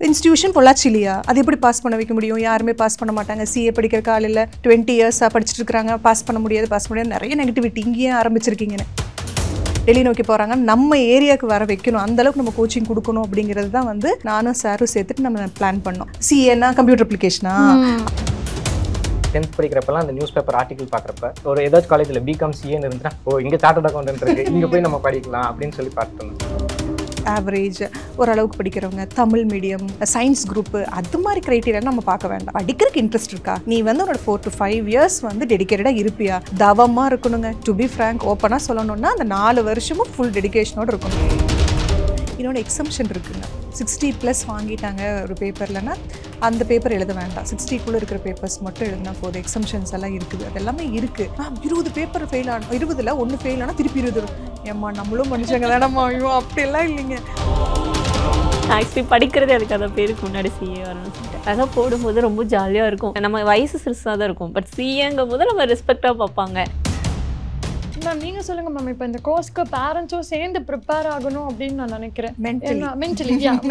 Institution பொள்ளாச்சிலியா அது எப்படி pass பண்ண வைக்க முடியும்? யாருமே பாஸ் பண்ண மாட்டாங்க. சிஏ படிக்கிற காலையில் 20 இயர்ஸாக படிச்சுட்டு இருக்கிறாங்க. பாஸ் பண்ண முடியாது நிறைய நெகட்டிவிட்டி இங்கேயே ஆரம்பிச்சிருக்கீங்கன்னு. டெல்லி நோக்கி போகிறாங்க. நம்ம ஏரியாவுக்கு வர வைக்கணும், அந்தளவுக்கு நம்ம கோச்சிங் கொடுக்கணும் அப்படிங்கிறது தான் வந்து நானும் சாரும் சேர்த்துட்டு நம்ம பிளான் பண்ணோம். சிஏன்னா கம்ப்யூட்டர் அப்ளிகேஷனா 10th படிக்கிறப்பெல்லாம் அந்த நியூஸ் பேப்பர் ஆர்டிகல் பார்க்குறப்ப ஒரு ஏதாச்சும் காலேஜில் பிகாம் சிஏன்னு இருந்துச்சுன்னா இங்கே சார்ட்டர்ட் அக்கௌண்டன்ட் இருக்குது, இங்கே போய் நம்ம படிக்கலாம் அப்படின்னு சொல்லி பார்த்துருந்தோம். ஆவரேஜ் ஓரளவுக்கு படிக்கிறவங்க, தமிழ் மீடியம், சயின்ஸ் குரூப்பு, அது மாதிரி க்ரைட்டீரியா நம்ம பார்க்க வேண்டாம். படிக்கிறதுக்கு இன்ட்ரெஸ்ட் இருக்கா, நீ வந்து உன்னோட 4 to 5 years வந்து டெடிக்கேட்டடாக இருப்பியா, தவமாக இருக்கணுங்க. டு பி ஃப்ராங்க், ஓப்பனாக சொல்லணும்னா அந்த 4 வருஷமும் ஃபுல் டெடிக்கேஷனோடு இருக்கணும். இன்னொன்று எக்ஸம்ஷன் இருக்குங்க. 60+ வாங்கிட்டாங்க ஒரு பேப்பர்லன்னா அந்த பேப்பர் எழுத வேண்டாம். 60க்குள்ளே இருக்கிற பேப்பர்ஸ் மட்டும் எழுதினா போதும். எக்ஸம்ஷன்ஸ் எல்லாம் இருக்குது, அது எல்லாமே இருக்குது. 20 பேப்பர் ஃபெயில் ஆனோம், 20ல் 1 ஃபெயில் ஆனால் திருப்பி 20 ஏம்மா நம்மளும் மனுஷங்க தானம்மா, ஐயோ அப்படியெல்லாம் இல்லைங்க. ஆக்சுவலி படிக்கிறதே அதுக்கு அந்த பேருக்கு முன்னாடி சிஏ வரணும்னு சொல்லிட்டு அதான் போடும்போது ரொம்ப ஜாலியாக இருக்கும். நம்ம வயசு சிறுசாக தான் இருக்கும், பட் சிஏங்கும் போது நம்ம ரெஸ்பெக்டாக பார்ப்பாங்க. மேம் நீங்கள் சொல்லுங்கள் மேம், இப்போ இந்த கோர்ஸ்க்கு பேரண்ட்ஸும் சேர்ந்து ப்ரிப்பேர் ஆகணும் அப்படின்னு நான் நினைக்கிறேன்.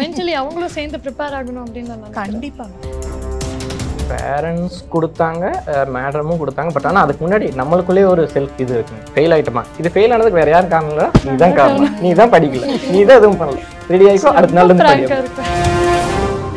மென்டலி அவங்களும் சேர்ந்து ப்ரிப்பேர் ஆகணும் அப்படின்னு நான் நினைக்கிறேன். கண்டிப்பாக பேரண்ட்ஸ் கொடுத்தாங்க, மேடமும் கொடுத்தாங்க. பட் ஆனால் அதுக்கு முன்னாடி நம்மளுக்குள்ளேயே ஒரு செல்ஃப் இது இருக்குங்க. ஃபெயில் ஆகிட்டோமா, இது ஃபெயில் ஆனதுக்கு வேறு யாரும் காரணம் இல்லை, நீ தான் காரணம், நீ தான் படிக்கல, நீ தான் எதுவும் பண்ணல, ரெடி ஆகிக்கோ அடுத்த நாள் இருந்து.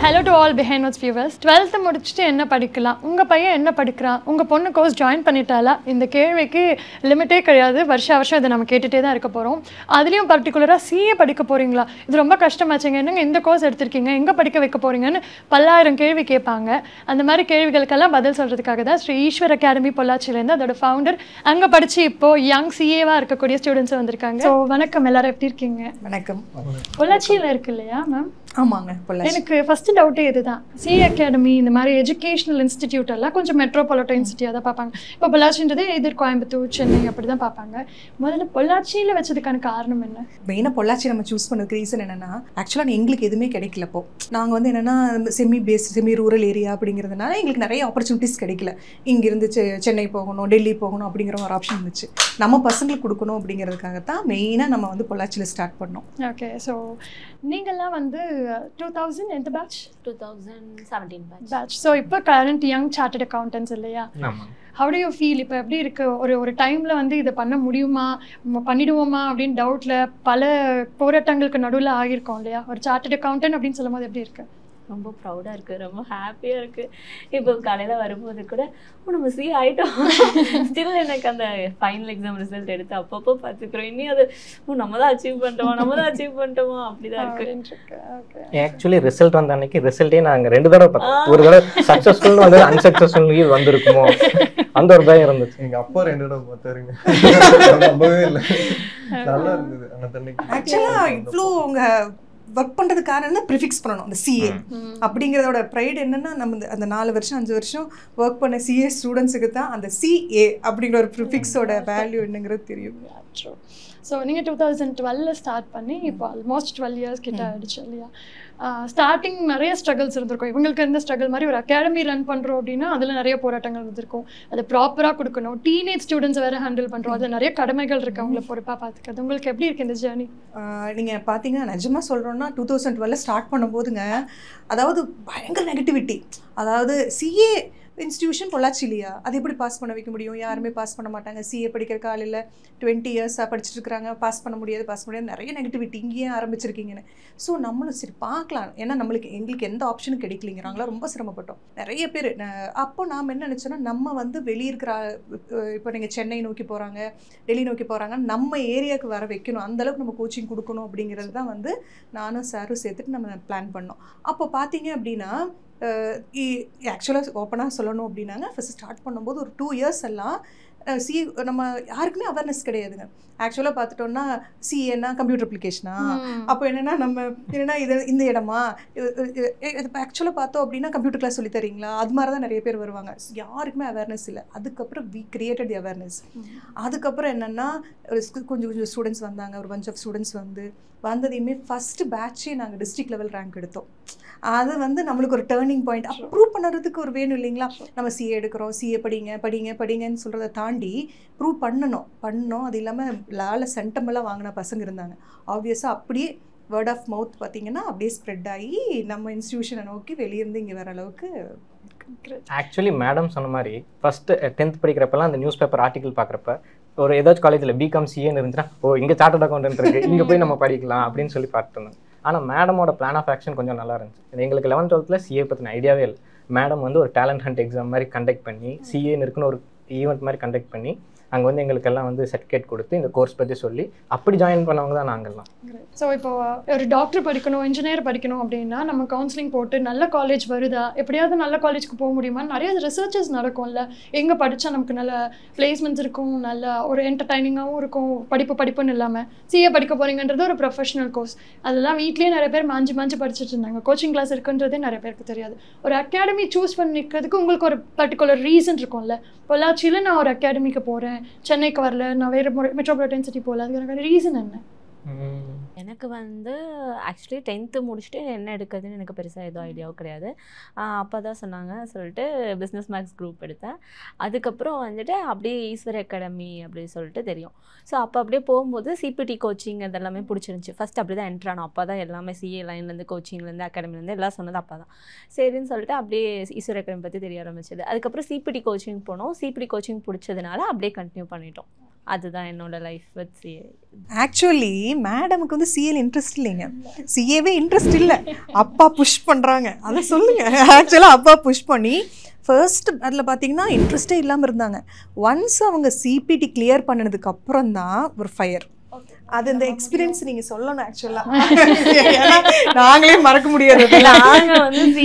Hello to all behind notes viewers. 12th முடிச்சுட்டு என்ன படிக்கலாம், உங்கள் பையன் என்ன படிக்கிறான், உங்கள் பொண்ணு கோர்ஸ் ஜாயின் பண்ணிட்டாலா, இந்த கேள்விக்கு லிமிட்டே கிடையாது. வருஷம் இதை நம்ம கேட்டுகிட்டே தான் இருக்க போகிறோம். அதுலேயும் பர்டிகுலராக சிஏ படிக்க போகிறீங்களா, இது ரொம்ப கஷ்டமாச்சுங்க, என்னங்க இந்த கோர்ஸ் எடுத்திருக்கீங்க, எங்கே படிக்க வைக்க போகிறீங்கன்னு பல்லாயிரம் கேள்வி கேட்பாங்க. அந்த மாதிரி கேள்விகளுக்கெல்லாம் பதில் சொல்கிறதுக்காக தான் ஸ்ரீ ஈஸ்வர் அகாடமி பொள்ளாச்சியிலேருந்து அதோட ஃபவுண்டர் அங்கே படித்து இப்போது யங் சிஏவாக இருக்கக்கூடிய ஸ்டூடெண்ட்ஸ் வந்திருக்காங்க. ஸோ வணக்கம், எல்லாரும் எப்படி இருக்கீங்க? வணக்கம். பொள்ளாச்சியில் இருக்கு இல்லையா மேம்? ஆமாங்க. எனக்கு ஃபர்ஸ்ட் டவுட்டே இதுதான். சிஏ அகாடமி இந்த மாதிரி எஜுகேஷனல் இன்ஸ்டிடியூட் எல்லாம் கொஞ்சம் மெட்ரோபாலிட்டன் சிட்டியாக தான் பார்ப்பாங்க. இப்போ பொள்ளாச்சின்றதே எதிர் கோயம்புத்தூர், சென்னை அப்படி தான் பார்ப்பாங்க. முதல்ல பொள்ளாச்சியில் வச்சதுக்கான காரணம் என்ன? மெயினாக பொள்ளாச்சி நம்ம சூஸ் பண்ணதுக்கு ரீசன் என்னென்னா, ஆக்சுவலாக எங்களுக்கு எதுவுமே கிடைக்கலப்போ. நாங்கள் வந்து என்னென்னா செமி ரூரல் ஏரியா அப்படிங்கிறதுனால எங்களுக்கு நிறைய ஆப்பர்ச்சுனிட்டிஸ் கிடைக்கல. இங்கேருந்து சென்னை போகணும், டெல்லி போகணும் அப்படிங்கிற ஒரு ஆப்ஷன் இருந்துச்சு. நம்ம பசங்களுக்கு கொடுக்கணும் அப்படிங்கிறதுக்காக தான் மெயினாக நம்ம வந்து பொள்ளாச்சியில் ஸ்டார்ட் பண்ணோம். ஓகே, ஸோ நீங்கள்லாம் வந்து 2000 எந்த பேட்ச்? 2017 பேட்ச். ஸோ இப்போ கரண்ட் யங் சார்ட்டர்ட் அக்கௌண்டன்ஸ் இல்லையா? How to you feel? இப்போ எப்படி இருக்குது? ஒரு டைமில் வந்து இதை பண்ண முடியுமா, பண்ணிடுவோமா அப்படின்னு டவுட்டில் பல போராட்டங்களுக்கு நடுவில் ஆகியிருக்கோம் இல்லையா? ஒரு சார்ட்டர்ட் அக்கௌண்டன்ட் அப்படின்னு சொல்லும் போது எப்படி இருக்குது? ரொம்ப ப்ரௌடாக இருக்குது, ரொம்ப ஹாப்பியாக இருக்குது. இப்போ காலையில் வரும்போது கூட நம்ம சி ஆகிட்டோம். ஸ்டில் எனக்கு அந்த ஃபைனல் எக்ஸாம் ரிசல்ட் எடுத்து அப்பப்போ பார்த்துக்கிறோம். இனி அது நம்ம தான் அச்சீவ் பண்ணிட்டோமா அப்படி தான் இருக்குது. ஆக்சுவலி ரிசல்ட் வந்த அன்னைக்கு ரிசல்ட்டே நாங்கள் 2 தடவை பார்த்தோம். ஒரு தடவை சக்ஸஸ்ஃபுல்னு வந்து அன்சக்ஸஸ்ஃபுல் வந்திருக்குமோ அந்த ஒரு பயம் இருந்துச்சு. எங்கள் அப்பா 2 தடவை பார்த்தாருங்க, நம்பவே இல்லை, நல்லா இருந்தது அந்த தண்ணிக்கு. ஆக்சுவலாக இவ்வளோ உங்கள் ஒர்க் பண்ணுறதுக்கு காரணம் ப்ரிஃபிக்ஸ் பண்ணணும். அந்த சிஏ அப்படிங்கிறதோட ப்ரைட் என்னென்னா, நம்ம அந்த 4 வருஷம் 5 வருஷம் ஒர்க் பண்ண சிஏ ஸ்டூடெண்ட்ஸுக்கு தான் அந்த சிஏ அப்படிங்கிற ஒரு ப்ரிஃபிக்ஸோட வேல்யூ என்னங்கிறது தெரியும். ஸோ நீங்கள் 2012 ஸ்டார்ட் பண்ணி இப்போ ஆல்மோஸ்ட் 12 இயர்ஸ் கிட்ட ஆகிடுச்சு இல்லையா? ஸ்டார்டிங் நிறைய ஸ்ட்ரகிள்ஸ் இருந்திருக்கும். இவங்களுக்கு இருந்த ஸ்ட்ரகிள் மாதிரி ஒரு அகாடமி ரன் பண்ணுறோம் அப்படின்னா அதில் நிறைய போராட்டங்கள் இருந்திருக்கும். அதை ப்ராப்பராக கொடுக்கணும், டீனேஜ் ஸ்டூடெண்ட்ஸ் வேறு ஹேண்டில் பண்ணுறோம், அதில் நிறைய கடமைகள் இருக்குது அவங்கள பொறுப்பாக பார்த்துக்கிறது. உங்களுக்கு எப்படி இருக்குது இந்த ஜேர்னி? நீங்கள் பார்த்தீங்கன்னா நிஜமாக சொல்கிறோன்னா 2012 ஸ்டார்ட் பண்ணும்போதுங்க, அதாவது பயங்கர நெகட்டிவிட்டி. அதாவது சிஏ இன்ஸ்டிடியூஷன் பொள்ளாச்சிலியா அது எப்படி பாஸ் பண்ண வைக்க முடியும்? யாருமே பாஸ் பண்ண மாட்டாங்க. சிஏ படிக்கிற காலையில் 20 இயர்ஸாக படிச்சுட்டு இருக்கிறாங்க. பாஸ் பண்ண முடியாது நிறைய நெகட்டிவிட்டி இங்கேயே ஆரம்பிச்சிருக்கீங்கன்னு. ஸோ நம்மளும் சரி பார்க்கலாம், ஏன்னா எங்களுக்கு எந்த ஆப்ஷனும் கிடைக்கலிங்கிறாங்களா, ரொம்ப சிரமப்பட்டோம் நிறைய பேர். அப்போ நாம் என்ன நினச்சோன்னா, நம்ம வந்து வெளியே இருக்கிற இப்போ நீங்கள் சென்னை நோக்கி போகிறாங்க, டெல்லி நோக்கி போகிறாங்க, நம்ம ஏரியாவுக்கு வர வைக்கணும், அந்தளவுக்கு நம்ம கோச்சிங் கொடுக்கணும் அப்படிங்கிறது தான் வந்து நானும் சாரும் சேர்த்துட்டு நம்ம பிளான் பண்ணோம். அப்போ பார்த்தீங்க அப்படின்னா, ஆக்சுவலாக ஓப்பனாக சொல்லணும் அப்படின்னாங்க, ஃபஸ்ட்டு ஸ்டார்ட் பண்ணும்போது ஒரு 2 இயர்ஸ் எல்லாம் சிஏ நம்ம யாருக்குமே அவேர்னஸ் கிடையாதுங்க. ஆக்சுவலாக பார்த்துட்டோம்னா சிஏன்னா கம்ப்யூட்டர் அப்ளிகேஷனா, அப்போ என்னென்னா இது இந்த இடமா, இப்போ ஆக்சுவலாக பார்த்தோம் அப்படின்னா கம்ப்யூட்டர் கிளாஸ் சொல்லி தரீங்களா, அது மாதிரி தான் நிறைய பேர் வருவாங்க. யாருக்குமே அவேர்னஸ் இல்லை. அதுக்கப்புறம் வி கிரியேட்டட் தி அவேர்னஸ். அதுக்கப்புறம் என்னென்னா கொஞ்சம் ஸ்டூடெண்ட்ஸ் வந்தாங்க, ஒரு பஞ்ச் ஆஃப் ஸ்டூடெண்ட்ஸ் வந்ததையுமே ஃபஸ்ட்டு பேட்சே நாங்கள் டிஸ்ட்ரிக்ட் லெவல் ரேங்க் எடுத்தோம். அது வந்து நம்மளுக்கு ஒரு டேர்னிங் பாயிண்ட். அப்போ ப்ரூவ் பண்ணுறதுக்கு ஒரு வேணும் இல்லைங்களா, நம்ம சிஏ எடுக்கிறோம், சிஏ படிங்கன்னு சொல்கிறத தாண்டி ப்ரூவ் பண்ணோம். அது இல்லாமல் லால சென்டமெல்லாம் வாங்கின பசங்க இருந்தாங்க. ஆப்வியஸாக அப்படியே வேர்ட் ஆஃப் மவுத் பார்த்தீங்கன்னா அப்படியே ஸ்ப்ரெட் ஆகி நம்ம இன்ஸ்டிடியூஷனை நோக்கி வெளியிருந்து இங்கே வர அளவுக்கு. ஆக்சுவலி மேடம் சொன்ன மாதிரி ஃபர்ஸ்ட் 10th படிக்கிறப்பெல்லாம் அந்த நியூஸ் பேப்பர் ஆர்டிகல் பார்க்குறப்ப ஒரு ஏதாச்சும் காலேஜில் பிகாம் சிஏன்னு இருந்துச்சுன்னா ஓ இங்கே சார்ட்டர்ட் அக்கௌண்டன்ட் இருக்குது, இங்கே போய் நம்ம படிக்கலாம் அப்படின்னு சொல்லி பார்த்துருந்தோம். ஆனால் மேடமோட பிளான் ஆஃப் ஆக்ஷன் கொஞ்சம் நல்லா இருந்துச்சு. எங்களுக்கு 11th 12th சிஏ பற்றின ஐடியாவே இல்லை. மேடம் வந்து ஒரு டேலண்ட் ஹண்ட் எக்ஸாம் மாதிரி கண்டக்ட் பண்ணி சிஏன்னு இருக்குன்னு ஒரு ஈவெண்ட் மாதிரி கண்டக்ட் பண்ணி அங்கே வந்து எங்களுக்கெல்லாம் வந்து சர்டிஃபிகேட் கொடுத்து இந்த கோர்ஸ் பற்றி சொல்லி அப்படி ஜாயின் பண்ணவங்க தான் நாங்கள்லாம். ஸோ இப்போ ஒரு டாக்டர் படிக்கணும், இன்ஜினியர் படிக்கணும் அப்படின்னா நம்ம கவுன்சிலிங் போட்டு நல்ல காலேஜ் வருதா, எப்படியாவது நல்ல காலேஜுக்கு போக முடியுமா, நிறைய ரிசர்ச்சஸ் நடக்கும்ல, எங்கே படித்தா நமக்கு நல்ல பிளேஸ்மெண்ட்ஸ் இருக்கும், நல்ல ஒரு என்டர்டைனிங்காகவும் இருக்கும், படிப்புன்னு இல்லாமல். சிஏ படிக்க போகிறீங்கன்றது ஒரு ப்ரொஃபஷனல் கோர்ஸ். அதெல்லாம் வீட்லேயே நிறைய பேர் மாஞ்சி படிச்சுட்டு இருந்தாங்க. கோச்சிங் கிளாஸ் இருக்குன்றதே நிறைய பேருக்கு தெரியாது. ஒரு அகாடமி சூஸ் பண்ணிக்கிறதுக்கு உங்களுக்கு ஒரு பர்டிகுலர் ரீசன் இருக்கும்ல. பொள்ளாச்சியில் நான் ஒரு அகாடமிக்கு போகிறேன், சென்னைக்கு வரல, நான் வேறு மெட்ரோபாலிட்டன் சிட்டி போகல, அதுக்கான ரீசன் என்ன? எனக்கு வந்து ஆக்சுவலி 10th முடிச்சுட்டு என்ன எடுக்கிறதுன்னு எனக்கு பெருசாக எதுவும் ஐடியாவும் கிடையாது. அப்போ தான் சொன்னாங்க சொல்லிட்டு பிஸ்னஸ் மேக்ஸ் குரூப் எடுத்தேன். அதுக்கப்புறம் வந்துட்டு அப்படியே ஈஸ்வர் அகாடமி அப்படின்னு சொல்லிட்டு தெரியும். ஸோ அப்போ அப்படியே போகும்போது சிபிடி கோச்சிங் அதெல்லாமே பிடிச்சிருந்துச்சி. ஃபஸ்ட் அப்படி தான் என்ட்ரானோம். அப்போ தான் எல்லாமே சிஏ லைன்லேருந்து கோச்சிங்லேருந்து அகாடமிலேருந்து எல்லாம் சொன்னது அப்போ தான். சரின்னு சொல்லிட்டு அப்படியே ஈஸ்வர் அகாடமி பற்றி தெரிய ஆரம்பிச்சது. அதுக்கப்புறம் சிபிடி கோச்சிங் போனோம். சிபிடி கோச்சிங் பிடிச்சதுனால அப்படியே கண்டினியூ பண்ணிட்டோம். அதுதான் என்னோட லைஃப் வித் சிஏ. ஆக்சுவலி மேடமுக்கு வந்து சிஏல இன்ட்ரெஸ்ட் இல்லைங்க, சிஏவே இன்ட்ரெஸ்ட் இல்லை, அப்பா புஷ் பண்ணுறாங்க. அதை சொல்லுங்க. ஆக்சுவலாக அப்பா புஷ் பண்ணி ஃபர்ஸ்ட் அதில் பார்த்தீங்கன்னா இன்ட்ரெஸ்டே இல்லாமல் இருந்தாங்க. ஒன்ஸ் அவங்க சிபிடி கிளியர் பண்ணதுக்கு அப்புறம் தான் ஒரு ஃபயர். அது இந்த எக்ஸ்பீரியன்ஸ் நீங்க சொல்லணும். ஆக்சுவலா நாங்களே மறக்க முடியாது. நாங்க வந்து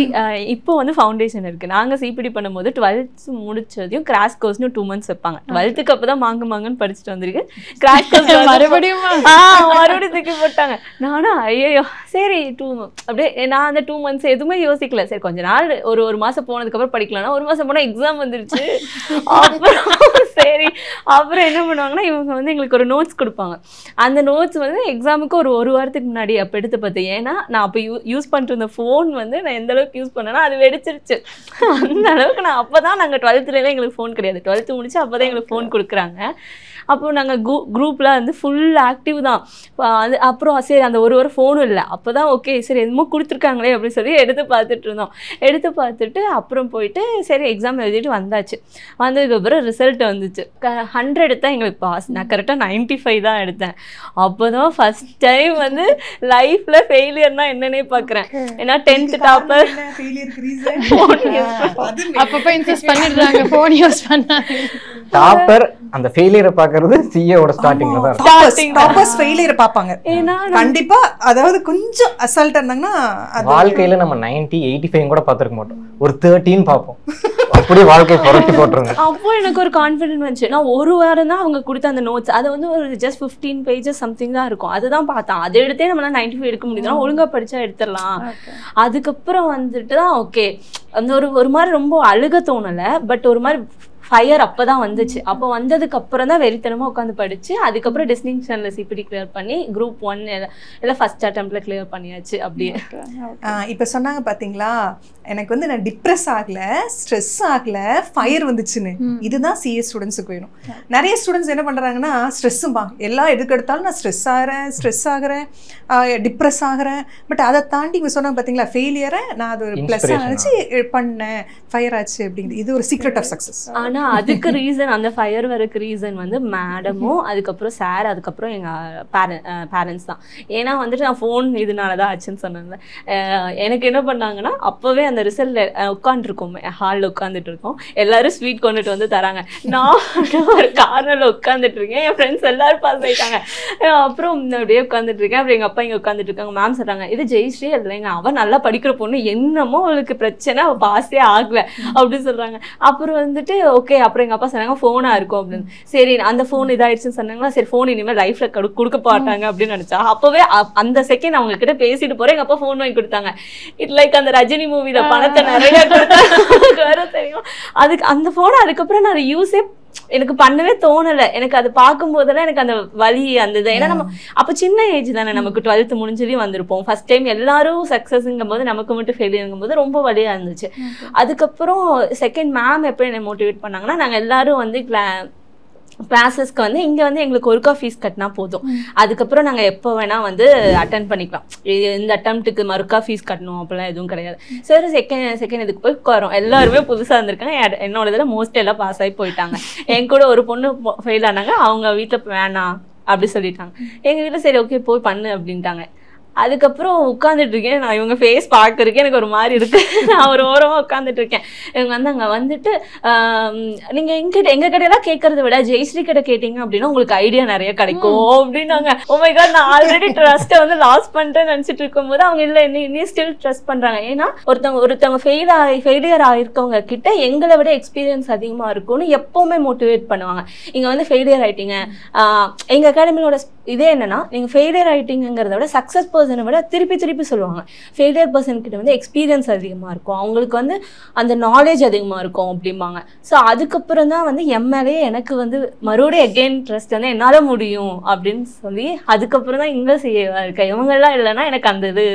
இப்போ வந்து ஃபவுண்டேஷன் இருக்கு. நாங்க சிபிடி பண்ணும்போது 12th முடிச்சதையும் கிராஷ் கோர்ஸ்னு 2 months வைப்பாங்க. 12th அப்பதான் மாங்குன்னு படிச்சுட்டு வந்திருக்கு. கிராஷ் கோர்ஸ் மறுபடியும் தூக்கி போட்டாங்க. நானும் ஐயோ சரி 2 அப்படியே நான் அந்த 2 months எதுவுமே யோசிக்கல. சரி கொஞ்ச நாள் ஒரு மாசம் போனதுக்கு அப்புறம் படிக்கலாம்னா 1 மாசம் போனா எக்ஸாம் வந்துருச்சு. அப்புறம் சரி அப்புறம் என்ன பண்ணுவாங்கன்னா இவங்க வந்து எங்களுக்கு ஒரு நோட்ஸ் கொடுப்பாங்க. அந்த நோட்ஸ் வந்து எக்ஸாமுக்கு ஒரு வாரத்துக்கு முன்னாடி அப்போ எடுத்து பார்த்தேன். ஏன்னா நான் அப்போ யூஸ் பண்ணிட்டு இருந்த ஃபோன் வந்து நான் எந்த அளவுக்கு யூஸ் பண்ணேன்னா அது வெடிச்சிருச்சு. அந்த அளவுக்கு நான் அப்போ தான் நாங்கள் 12th எங்களுக்கு ஃபோன் கிடையாது. 12th முடிச்சு அப்போ தான் எங்களுக்கு ஃபோன் கொடுக்குறாங்க. அப்போ நாங்கள் குரூப்பில் வந்து ஃபுல் ஆக்டிவ் தான். அது அப்புறம் சரி அந்த ஒரு ஃபோனும் இல்லை. அப்போ தான் ஓகே சரி எதுவும் கொடுத்துருக்காங்களே அப்படின்னு சொல்லி எடுத்து பார்த்துட்டு இருந்தோம். எடுத்து பார்த்துட்டு அப்புறம் போயிட்டு சரி எக்ஸாம் எழுதிட்டு வந்தாச்சு. வந்ததுக்கப்புறம் ரிசல்ட் வந்துச்சு. 100 எடுத்தால் எங்களுக்கு பாஸ். நான் கரெக்டாக 95 தான் எடுத்தேன். அப்போ தான் ஃபஸ்ட் டைம் வந்து லைஃப்பில் ஃபெயிலியர்னா என்னன்னே பார்க்குறேன். ஏன்னா 10th டாப்பர் அப்பப்போ இன்சிஸ்ட் பண்ணிடுறாங்க ஃபோன் யூஸ் பண்ணாங்க. டாப்பர் அந்த ஃபெயிலியரை பார்க்கறது சிஏவோட ஸ்டார்டிங்ல தான். டாப்பர்ஸ் ஃபெயிலியரை பார்ப்பாங்க. கண்டிப்பா அதாவது கொஞ்சம் அசால்ட்டா இருந்தாங்கன்னா வாழ்க்கையில நம்ம 90 85 கூட பார்த்துருக்க மாட்டோம். ஒரு 13 பார்ப்போம். அப்படியே வாழ்க்கை புரட்டி போட்டுருங்க. அப்போ எனக்கு ஒரு கான்ஃபிடென்ட் வந்துச்சு. நான் ஒரு வாரம் தான் அவங்க கொடுத்த அந்த நோட்ஸ், அது வந்து ஒரு ஜஸ்ட் 15 pages சம்திங் தான் இருக்கும். அதுதான் பார்த்தேன். அதை எடுத்தே நம்மளால 95 எடுக்க முடியுதுன்னா ஒழுங்கா படிச்சா எடுத்துடலாம். அதுக்கப்புறம் வந்துட்டு தான் ஓகே அந்த ஒரு மாதிரி ரொம்ப அழுக தோணலை. பட் ஒரு மாதிரி ஃபயர் அப்போ தான் வந்துச்சு. அப்போ வந்ததுக்கு அப்புறம் தான் வெறித்தனமாக உட்காந்து படிச்சு அதுக்கப்புறம் டிஸ்டிங்ஷனில் சிபிடி கிளியர் பண்ணி குரூப் 1 எல்லாம் ஃபர்ஸ்ட் அட்டெம்ப்ட்ல கிளியர் பண்ணியாச்சு. அப்படியே இப்போ சொன்னாங்க பார்த்தீங்களா, எனக்கு வந்து நான் டிப்ரெஸ் ஆகலை, ஸ்ட்ரெஸ் ஆகலை, ஃபயர் வந்துச்சுன்னு. இதுதான் சிஏ ஸ்டூடெண்ட்ஸுக்கு வேணும். நிறைய ஸ்டூடெண்ட்ஸ் என்ன பண்ணுறாங்கன்னா ஸ்ட்ரெஸ்ஸும்பா, எல்லாம் எதுக்கு எடுத்தாலும் நான் ஸ்ட்ரெஸ் ஆகிறேன், டிப்ரெஸ் ஆகிறேன். பட் அதை தாண்டி இவங்க சொன்னாங்க பார்த்தீங்களா ஃபெயிலியரை நான் அது ஒரு ப்ளஸ்ஸாக நினச்சி பண்ணேன், ஃபயர் ஆச்சு அப்படிங்கிறது. இது ஒரு சீக்ரெட் ஆஃப் சக்ஸஸ். ஆனால் அதுக்கு ரீசன் அந்த ஃபயர் வரக்கு ரீசன் வந்து மேடமும் அதுக்கப்புறம் சார் அதுக்கப்புறம் எங்கள் பேரண்ட்ஸ் தான். ஏன்னா வந்துட்டு நான் ஃபோன் இதனால தான் ஆச்சுன்னு சொன்னாங்க. எனக்கு என்ன பண்ணாங்கன்னா அப்போவே அந்த ரிசல்ட் உட்காந்துருக்கோம், ஹாலில் உட்காந்துட்டு இருக்கோம், எல்லாரும் ஸ்வீட் கொண்டுட்டு வந்து தராங்க. நான் ஒரு கார்னரில் உட்காந்துட்டு இருக்கேன், என் ஃப்ரெண்ட்ஸ் எல்லாரும் பாஸ் ஆகிட்டாங்க. அப்புறம் அப்படியே உட்காந்துட்டு இருக்கேன். அப்புறம் எங்கள் அப்பா இங்கே உட்காந்துட்டு இருக்காங்க. மேம் சொல்கிறாங்க இது ஜெயஸ்ரீ இல்லைங்க, அவள் நல்லா படிக்கிற பொண்ணு, என்னமோ அவளுக்கு பிரச்சனை, அவள் பாஸே ஆகலை அப்படின்னு சொல்கிறாங்க. அப்புறம் வந்துட்டு ஓகே அப்புறம் எங்கள் அப்பா சொன்னாங்க ஃபோனாக இருக்கும் அப்படின்னு. சரி அந்த ஃபோன் இதாகிடுச்சுன்னு சொன்னாங்களா, சரி ஃபோன் இனிமேல் லைஃப்பில் கொடுக்க மாட்டாங்க அப்படின்னு நினச்சா அப்போவே அந்த செகண்ட் அவங்க கிட்ட பேசிட்டு போகிறேன். எங்கள் அப்பா ஃபோன் வாங்கி கொடுத்தாங்க. இட் லைக் அந்த ரஜினி மூவியில் பணத்தை நிறைய கொடுத்தாங்க வேற தெரியும். அதுக்கு அந்த ஃபோனை அதுக்கப்புறம் நான் அதை யூஸே எனக்கு பண்ணவே தோணலை. எனக்கு அது பார்க்கும்போதெல்லாம் எனக்கு அந்த வலி அந்த இது. ஏன்னா நம்ம அப்போ சின்ன ஏஜ் தானே, நமக்கு 12th முடிஞ்சதையும் வந்திருப்போம். ஃபர்ஸ்ட் டைம் எல்லாரும் சக்ஸஸ்ங்கும் போது நமக்கு மட்டும் ஃபெயிலியருங்கும் போது ரொம்ப வலியாக இருந்துச்சு. அதுக்கப்புறம் செகண்ட் மேம் எப்போ என்னை மோட்டிவேட் பண்ணாங்கன்னா, நாங்கள் எல்லாரும் வந்து கிளாஸஸ்க்கு வந்து இங்கே வந்து எங்களுக்கு ஒருக்கா ஃபீஸ் கட்டினா போதும். அதுக்கப்புறம் நாங்கள் எப்போ வேணால் வந்து அட்டன் பண்ணிக்கலாம். இந்த அட்டம்ப்ட்டுக்கு மறுக்கா ஃபீஸ் கட்டணும் அப்படிலாம் எதுவும் கிடையாது. சரி செகண்ட் இதுக்கு போய் உட்காரோம். எல்லாருமே புதுசாக இருந்திருக்காங்க. என்னோட இதில் மோஸ்ட் எல்லாம் பாஸ் ஆகி போயிட்டாங்க. என் கூட ஒரு பொண்ணு ஃபெயில் ஆனாங்க. அவங்க வீட்டில் வேணாம் அப்படி சொல்லிட்டாங்க. எங்கள் வீட்டில் சரி ஓகே போய் பண்ணு அப்படின்ட்டாங்க. அதுக்கப்புறம் உட்காந்துட்டு இருக்கேன். நான் இவங்க ஃபேஸ் பார்க்கறதுக்கு எனக்கு ஒரு மாதிரி இருக்கு. நான் ஒரு ஓரமாக உட்காந்துட்டு இருக்கேன். இவங்க வந்து அங்கே வந்துட்டு நீங்கள் எங்கள் கடையெல்லாம் கேட்கறத விட ஜெயஸ்ரீ கடை கேட்டீங்க அப்படின்னா உங்களுக்கு ஐடியா நிறைய கிடைக்கும் அப்படின்னாங்க. ஓ மை காட், நான் ஆல்ரெடி ட்ரஸ்ட்டை வந்து லாஸ் பண்ணிட்டேன்னு நினச்சிட்டு இருக்கும்போது அவங்க இல்லை இன்னும் ஸ்டில் ட்ரஸ்ட் பண்ணுறாங்க. ஏன்னா ஒருத்தவங்க ஃபெயிலியர் ஆகிருக்கவங்க கிட்ட எங்களை விட எக்ஸ்பீரியன்ஸ் அதிகமாக இருக்கும்னு எப்போவுமே மோட்டிவேட் பண்ணுவாங்க. இங்கே வந்து ஃபெயிலியர் ஆகிட்டீங்க, எங்கள் அகாடமியோட இதே என்னன்னா நீங்கள் ஃபெயிலியர் ஆகிட்டீங்கிறத விட சக்ஸஸ் பர்சனை விட திருப்பி சொல்லுவாங்க. ஃபெயிலியர் பர்சன் கிட்ட வந்து எக்ஸ்பீரியன்ஸ் அதிகமாக இருக்கும், அவங்களுக்கு வந்து அந்த நாலேஜ் அதிகமாக இருக்கும் அப்படிம்பாங்க. ஸோ அதுக்கப்புறம் தான் வந்து எம்எல்ஏ எனக்கு வந்து மறுபடியும் எகெயின் ட்ரஸ்ட் வந்து என்னால் முடியும் அப்படின்னு சொல்லி அதுக்கப்புறம் தான் இங்கே செய்ய இருக்கேன். இவங்கெல்லாம் இல்லைன்னா எனக்கு அந்த இது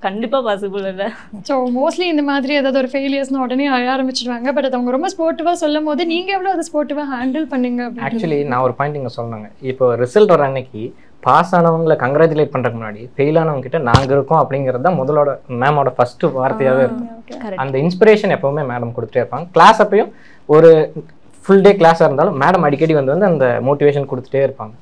கண்டிப்பாக பாசிபிள் இல்லை. ஸோ மோஸ்ட்லி இந்த மாதிரி ஏதாவது ஒரு ஃபெயிலியர்ஸ்னு உடனே அழ ஆரம்பிச்சிடுவாங்க. பட் அது அவங்க ரொம்ப ஸ்போர்ட்டிவாக சொல்லும் போது நீங்கள் எவ்வளோ அதை ஸ்போர்ட்டிவாக ஹேண்டில் பண்ணீங்க? ஆக்சுவலி நான் ஒரு பாயிண்ட் இங்கே சொன்னாங்க. இப்போ ரிசல்ட் வர அன்னைக்கு பாஸ் ஆனவங்களை கங்க்ராச்சுலேட் பண்ணுறதுக்கு முன்னாடி ஃபெயில் ஆனவங்க கிட்ட நாங்கள் இருக்கோம் அப்படிங்கிறது தான் முதலோட மேமோட ஃபர்ஸ்ட் வார்த்தையாகவே இருக்கும். அந்த இன்ஸ்பிரேஷன் எப்போவுமே மேடம் கொடுத்துட்டே இருப்பாங்க. கிளாஸ் அப்பையும் ஒரு ஃபுல் டே கிளாஸாக இருந்தாலும் மேடம் அடிக்கடி வந்து அந்த மோட்டிவேஷன் கொடுத்துட்டே இருப்பாங்க.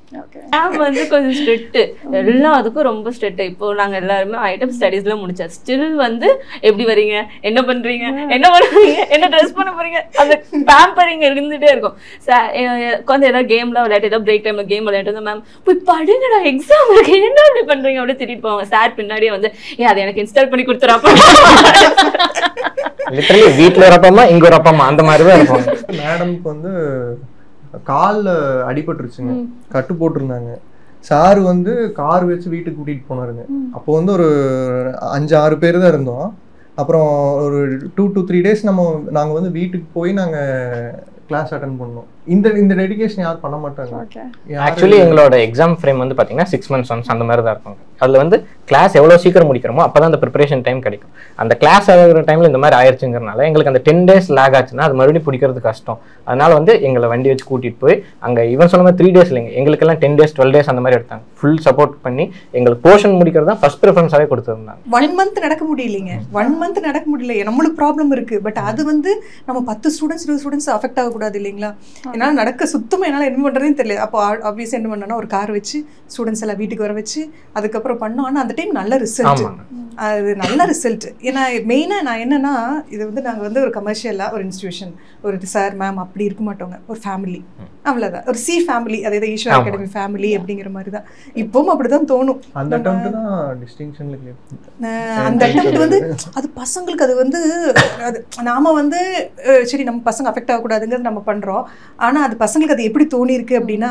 மேம் வந்து கொஞ்சம் ஸ்ட்ரிக்ட், எல்லாம் அதுக்கும் ரொம்ப ஸ்ட்ரிக்ட். இப்போ நாங்கள் எல்லாருமே ஐட்டம் ஸ்டடீஸ்லாம் முடிச்சா ஸ்டில் வந்து எப்படி வரீங்க, என்ன பண்ணுறீங்க, என்ன ட்ரெஸ் பண்ண போறீங்க, அந்த பேம்பரிங் இருந்துகிட்டே இருக்கும். உட்காந்து ஏதாவது கேம்லாம் விளையாட்டு, ஏதாவது பிரேக் டைமில் கேம் விளையாட்டு மேம் போய் படிங்கடா எக்ஸாம் இருக்கு என்ன அப்படி பண்ணுறீங்க அப்படி திட்டிட்டு போவாங்க. சார் பின்னாடியே வந்து அதை எனக்கு இன்ஸ்டால் பண்ணி கொடுத்துறாப்பா. லிட்டரலி வீட்டில் ஒரு அப்பமா இங்கே ஒரு அப்பமா அந்த மாதிரி தான் இருப்பாங்க. மேடம்க்கு வந்து காலில் அடிபட்டுருச்சுங்க, கட்டு போட்டிருந்தாங்க. சார் வந்து கார் வச்சு வீட்டுக்கு கூட்டிகிட்டு போனாருங்க. அப்போ வந்து ஒரு 5-6 பேர் தான் இருந்தோம். அப்புறம் ஒரு 2 to 3 days நாங்கள் வந்து வீட்டுக்கு போய் நாங்கள் கிளாஸ் அட்டன் பண்ணோம். இந்த டெடிகேஷன் யாரும் பண்ண மாட்டாங்க. ஆக்சுவலி எங்களோட எக்ஸாம் ஃப்ரேம் வந்து பார்த்தீங்கன்னா 6 months ஒன்ஸ் அந்த மாதிரி தான் இருப்பாங்க. அதில் வந்து கிளாஸ் எவ்வளோ சீக்கிரம் முடிக்கிறோமோ அப்போ தான் அந்த ப்ரிப்பரேஷன் டைம் கிடைக்கும். அந்த கிளாஸ் ஆகிற டைமில் இந்த மாதிரி ஆயிடுச்சுங்கிறனால எங்களுக்கு அந்த 10 days லேக் ஆச்சுன்னா அது மறுபடியும் பிடிக்கிறது கஷ்டம். அதனால வந்து எங்களை வண்டி வச்சு கூட்டிகிட்டு போய் அங்கே இவன் சொன்ன மாதிரி 3 days இல்லைங்க, எங்களுக்கெல்லாம் 10 days 12 days அந்த மாதிரி எடுத்தாங்க. ஃபுல் சப்போர்ட் பண்ணி எங்களுக்கு போர்ஷன் முடிக்கிறது தான் ஃபர்ஸ்ட் ப்ரிஃபரன்ஸாகவே கொடுத்துருந்தாங்க. 1 month நடக்க முடியலைங்க, 1 month நடக்க முடியல. நம்மளுக்கு ப்ராப்ளம் இருக்கு. பட் அது வந்து நம்ம 10 ஸ்டூடெண்ட்ஸ் 20 ஸ்டூடெண்ட்ஸ் அஃபெக்ட் ஆகக்கூடாது இல்லைங்களா? என்னால் நடக்க சுத்தமாக என்னால் என்ன பண்ணுறதுன்னு தெரியல. அப்போ ஆப்வியஸாக என்ன பண்ணோன்னா ஒரு கார் வச்சு ஸ்டூடெண்ட்ஸ் எல்லாம் வீட்டுக்கு வர வச்சு அதுக்கப்புறம் பண்ணோம். ஆனால் அந்த டைம் நல்ல ரிசல்ட், அது நல்ல ரிசல்ட். ஏன்னா மெயினாக நான் என்னன்னா இது வந்து நாங்கள் வந்து ஒரு கமர்ஷியலாக ஒரு இன்ஸ்டியூஷன், ஒரு சார் மேம் அப்படி இருக்க மாட்டோங்க, ஒரு ஃபேமிலி, அவ்வளோதான். ஒரு சி ஃபேமிலி, அதே ஈஸ்வரா அகாடமி ஃபேமிலி அப்படிங்கிற மாதிரி தான் இப்பவும் அப்படிதான் தோணும். அந்த அட்டெம்ப்ட் தான் டிஸ்டிங்ஷன்ல கிளியர். அந்த அட்டெம்ப்ட் வந்து அது பசங்களுக்கு அது வந்து அது நாம வந்து சரி நம்ம பசங்க அஃபெக்ட் ஆகக்கூடாதுங்கிறது நம்ம பண்ணுறோம். ஆனால் அது பசங்களுக்கு அது எப்படி தோணி இருக்கு அப்படின்னா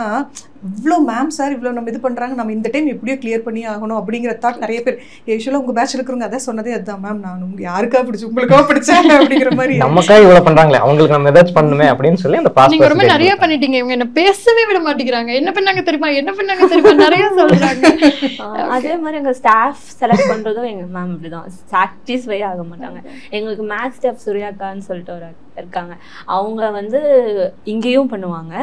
இவ்வளோ மேம் சார் இவ்வளோ நம்ம இது பண்ணுறாங்க, நம்ம இந்த டைம் எப்படியோ கிளியர் பண்ணி ஆகணும் அப்படிங்கிற தாட் நிறைய பேர். யூஸ்வலாக உங்கள் பேட்ச் இருக்கிறவங்க அதான் சொன்னதே அதுதான், மேம் நான் உங்களுக்கு யாருக்கா பிடிச்சி உங்களுக்கா பிடிச்சேன் அப்படிங்கிற மாதிரி. நமக்கா இவ்வளோ பண்ணுறாங்களே அவங்களுக்கு நம்ம ஏதாச்சும் பண்ணுமே அப்படின்னு சொல்லி அந்த பாஸ். நீங்க ரொம்ப நிறைய பண்ணிட்டீங்க. இவங்க என்ன பேசவே விட மாட்டேங்கிறாங்க. என்ன பண்ணாங்க தெரியுமா, என்ன பண்ணாங்க தெரியுமா நிறைய சொல்றாங்க. அதே மாதிரி எங்கள் ஸ்டாஃப் செலக்ட் பண்ணுறதும் எங்கள் மேம் இப்படிதான் சாட்டிஸ்ஃபை ஆக மாட்டாங்க. எங்களுக்கு மேக்ஸ் ஸ்டாஃப் சூர்யாக்கான்னு சொல்லிட்டு ஒரு இருக்காங்க. அவங்க வந்து இங்கேயும் பண்ணுவாங்க,